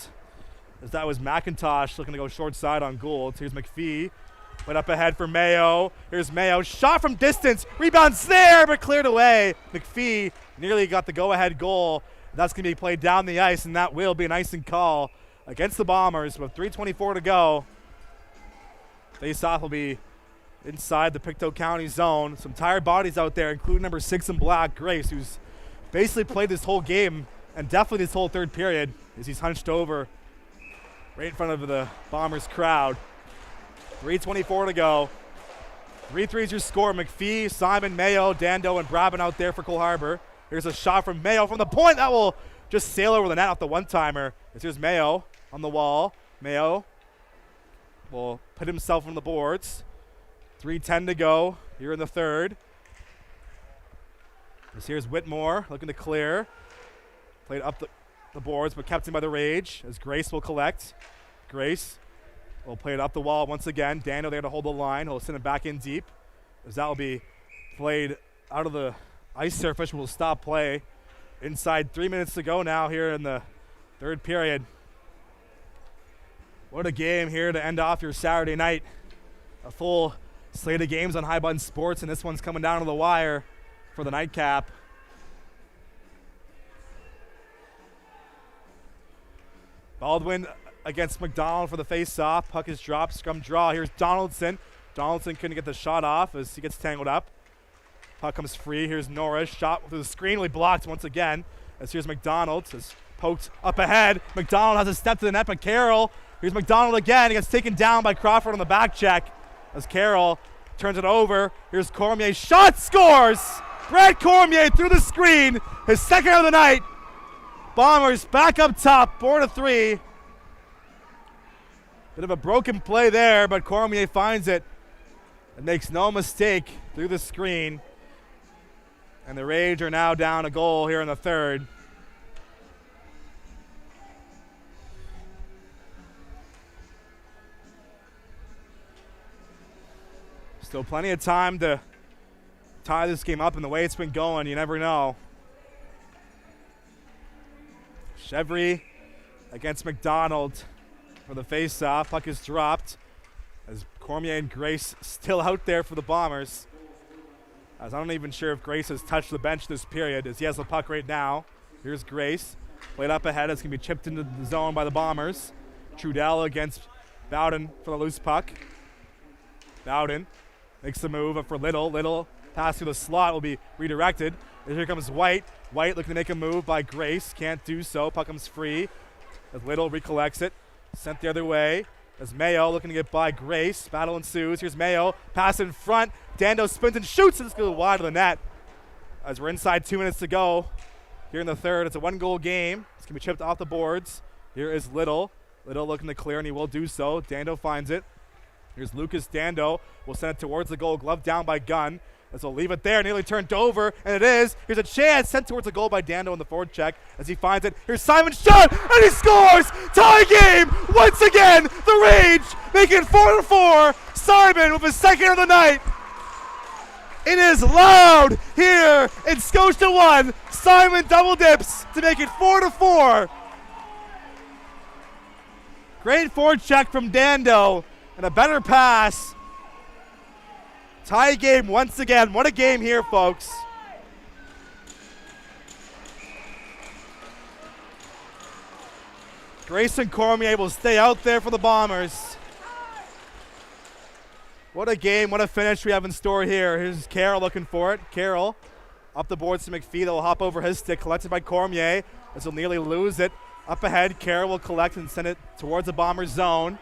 As that was McIntosh looking to go short side on Gould. Here's McPhee. Put up ahead for Mayo. Here's Mayo. Shot from distance. Rebounds there, but cleared away. McPhee nearly got the go-ahead goal. That's going to be played down the ice, and that will be an icing call against the Bombers with 3:24 to go. Face-off will be inside the Pictou County zone. Some tired bodies out there, including number 6 in black, Grace, who's basically played this whole game and definitely this whole third period as he's hunched over right in front of the Bombers crowd. 3:24 to go. 3-3 is your score. McPhee, Simon, Mayo, Dando, and Brabant out there for Cole Harbour. Here's a shot from Mayo from the point. That will just sail over the net off the one-timer. Here's Mayo on the wall. Mayo will put himself on the boards. 3:10 to go here in the third. Here's Whitmore looking to clear. Played up the boards, but kept in by the Rage as Grace will collect. Grace will play it up the wall once again. Dando there to hold the line. He'll send it back in deep as that will be played out of the ice surface. Will stop play. Inside 3 minutes to go now here in the third period. What a game here to end off your Saturday night. A full slate of games on High Button Sports, and this one's coming down to the wire for the nightcap. Baldwin against McDonald for the face-off. Puck is dropped. Scrum draw. Here's Donaldson. Donaldson couldn't get the shot off as he gets tangled up. Puck comes free. Here's Norris. Shot through the screen. Really blocked once again. As here's McDonald. Is poked up ahead. McDonald has a step to the net, but Carroll. Here's McDonald again. He gets taken down by Crawford on the back check. As Carroll turns it over. Here's Cormier. Shot, scores! Brad Cormier through the screen. His second of the night. Bombers back up top, 4-3. Bit of a broken play there, but Cormier finds it and makes no mistake through the screen. And the Rage are now down a goal here in the third. Still plenty of time to tie this game up, and the way it's been going, you never know. Chevry against McDonald for the face-off. Puck is dropped as Cormier and Grace still out there for the Bombers. As I'm not even sure if Grace has touched the bench this period, as he has the puck right now. Here's Grace. Played up ahead. It's going to be chipped into the zone by the Bombers. Trudell against Bowden for the loose puck. Bowden makes the move up for Little. Little pass through the slot will be redirected. And here comes White. White looking to make a move by Grace. Can't do so. Puck comes free as Little recollects it. Sent the other way. As Mayo looking to get by Grace. Battle ensues. Here's Mayo. Pass in front. Dando spins and shoots. And it's going wide of the net. As we're inside 2 minutes to go here in the third. It's a 1-goal game. It's going to be chipped off the boards. Here is Little. Little looking to clear, and he will do so. Dando finds it. Here's Lucas Dando. Will send it towards the goal. Glove down by Gunn. As he'll leave it there, nearly turned over, and it is. Here's a chance sent towards the goal by Dando in the forward check as he finds it. Here's Simon's shot, and he scores! Tie game! Once again, the Rage making it 4-4. Simon with his second of the night. It is loud here in Scotia 1. Simon double dips to make it 4-4. Great forward check from Dando, and a better pass. Tie game once again. What a game here, folks. Grayson Cormier will stay out there for the Bombers. What a game, what a finish we have in store here. Here's Carroll looking for it. Carroll up the boards to McPhee. They'll hop over his stick, collected by Cormier as he'll nearly lose it. Up ahead, Carroll will collect and send it towards the Bombers zone.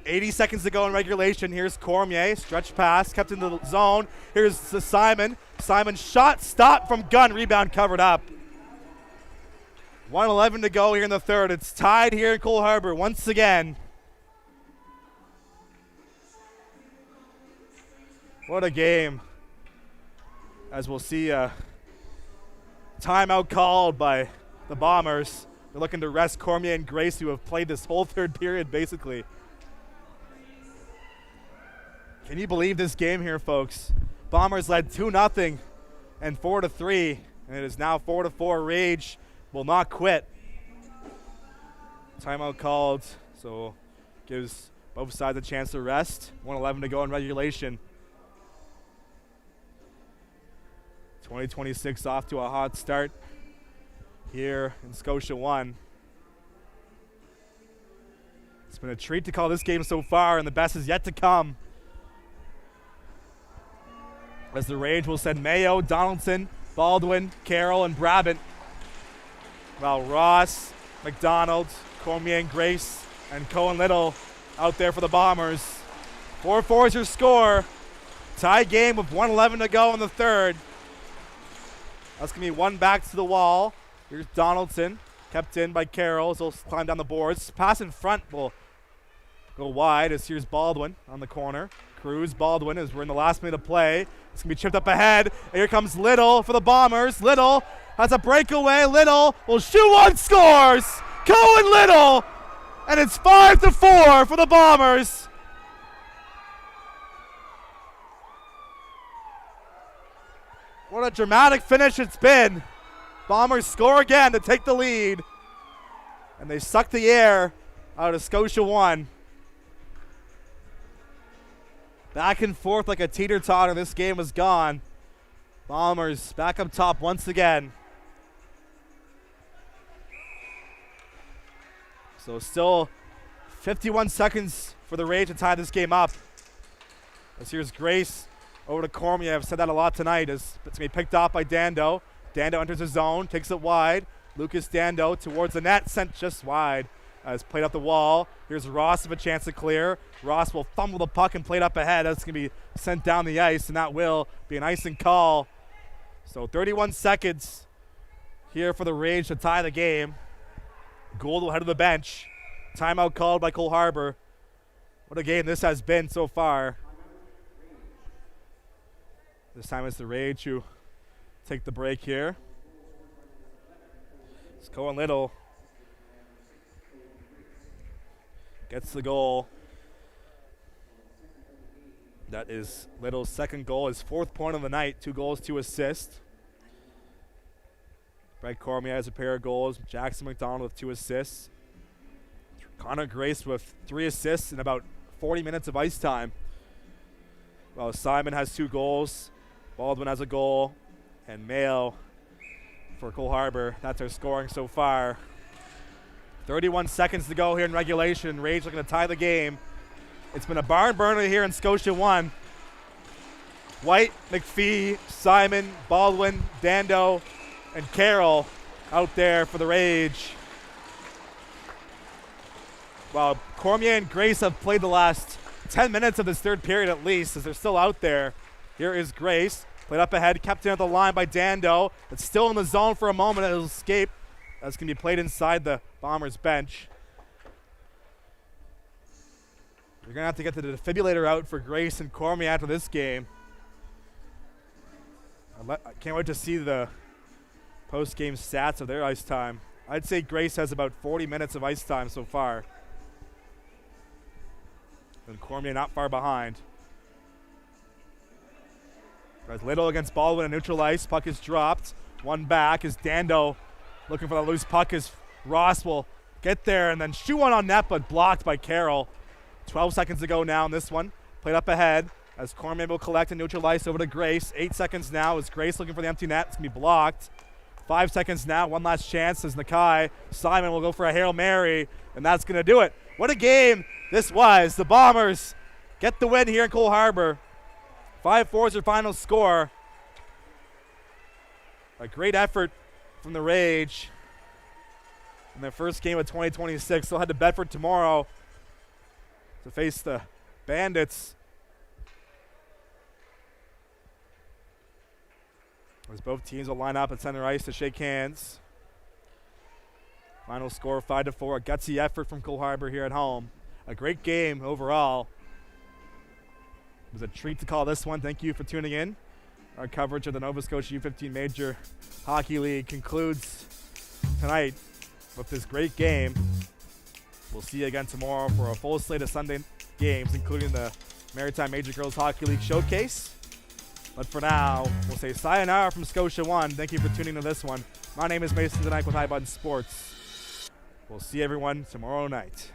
80 seconds to go in regulation. Here's Cormier, stretch pass, kept in the zone. Here's Simon. Simon shot, stopped from Gunn, rebound covered up. 1:11 to go here in the third. It's tied here in Cole Harbour once again. What a game. As we'll see a timeout called by the Bombers. They're looking to rest Cormier and Grace, who have played this whole third period basically. Can you believe this game here, folks? Bombers led 2-0 and 4-3, and it is now 4-4. Rage will not quit. Timeout called, so gives both sides a chance to rest. 1:11 to go in regulation. 2026 off to a hot start here in Scotia 1. It's been a treat to call this game so far, and the best is yet to come. As the Rage will send Mayo, Donaldson, Baldwin, Carroll, and Brabant. While Ross, McDonald, Cormier and Grace, and Cohen Little out there for the Bombers. 4-4 is your score. Tie game with 1:11 to go in the third. That's going to be one back to the wall. Here's Donaldson, kept in by Carroll, as he'll climb down the boards. Pass in front will go wide as here's Baldwin on the corner. Cruz, Baldwin, as we're in the last minute of play. It's going to be chipped up ahead. And here comes Little for the Bombers. Little has a breakaway. Little will shoot one, scores! Cohen Little! And it's 5-4 for the Bombers. What a dramatic finish it's been. Bombers score again to take the lead. And they suck the air out of Scotia 1. Back and forth like a teeter-totter. This game was gone. Bombers back up top once again. So still 51 seconds for for the Rage to tie this game up. As here's Grace over to Cormier. I've said that a lot tonight as it's going to be picked off by Dando. Dando enters the zone, takes it wide. Lucas Dando towards the net, sent just wide. As played up the wall. Here's Ross with a chance to clear. Ross will fumble the puck and play it up ahead. That's going to be sent down the ice, and that will be an icing call. So 31 seconds here for the Rage to tie the game. Gould will head to the bench. Timeout called by Cole Harbour. What a game this has been so far. This time it's the Rage who take the break here. It's Cohen Little. Gets the goal. That is Little's second goal, his 4th point of the night. 2 goals, 2 assists. Brett Cormier has a pair of goals. Jackson McDonald with 2 assists. Connor Grace with 3 assists in about 40 minutes of ice time. Well, Simon has 2 goals. Baldwin has a goal. And Mayo for Cole Harbour. That's our scoring so far. 31 seconds to go here in regulation. Rage looking to tie the game. It's been a barn burner here in Scotia 1. White, McPhee, Simon, Baldwin, Dando, and Carroll out there for the Rage. Well, Cormier and Grace have played the last 10 minutes of this 3rd period at least, as they're still out there. Here is Grace, played up ahead, kept in at the line by Dando. It's still in the zone for a moment. It'll escape. That's going to be played inside the Bombers bench. You're going to have to get the defibrillator out for Grace and Cormier after this game. I can't wait to see the post-game stats of their ice time. I'd say Grace has about 40 minutes of ice time so far. And Cormier not far behind. As Little against Baldwin in neutral ice. Puck is dropped. One back is Dando looking for the loose puck as Ross will get there and then shoot one on net, but blocked by Carroll. 12 seconds to go now in this one. Played up ahead as Cormier will collect and neutral ice over to Grace. 8 seconds now as Grace looking for the empty net. It's going to be blocked. 5 seconds now. One last chance as Nakai. Simon will go for a Hail Mary, and that's going to do it. What a game this was. The Bombers get the win here in Cole Harbour. 5-4 is their final score. A great effort from the Rage in their first game of 2026. They'll head to Bedford tomorrow to face the Bandits. As both teams will line up at center ice to shake hands. Final score 5-4. A gutsy effort from Cole Harbour here at home. A great game overall. It was a treat to call this one. Thank you for tuning in. Our coverage of the Nova Scotia U15 Major Hockey League concludes tonight with this great game. We'll see you again tomorrow for a full slate of Sunday games, including the Maritime Major Girls Hockey League Showcase. But for now, we'll say sayonara from Scotia 1. Thank you for tuning to this one. My name is Mason Denyke with High Button Sports. We'll see everyone tomorrow night.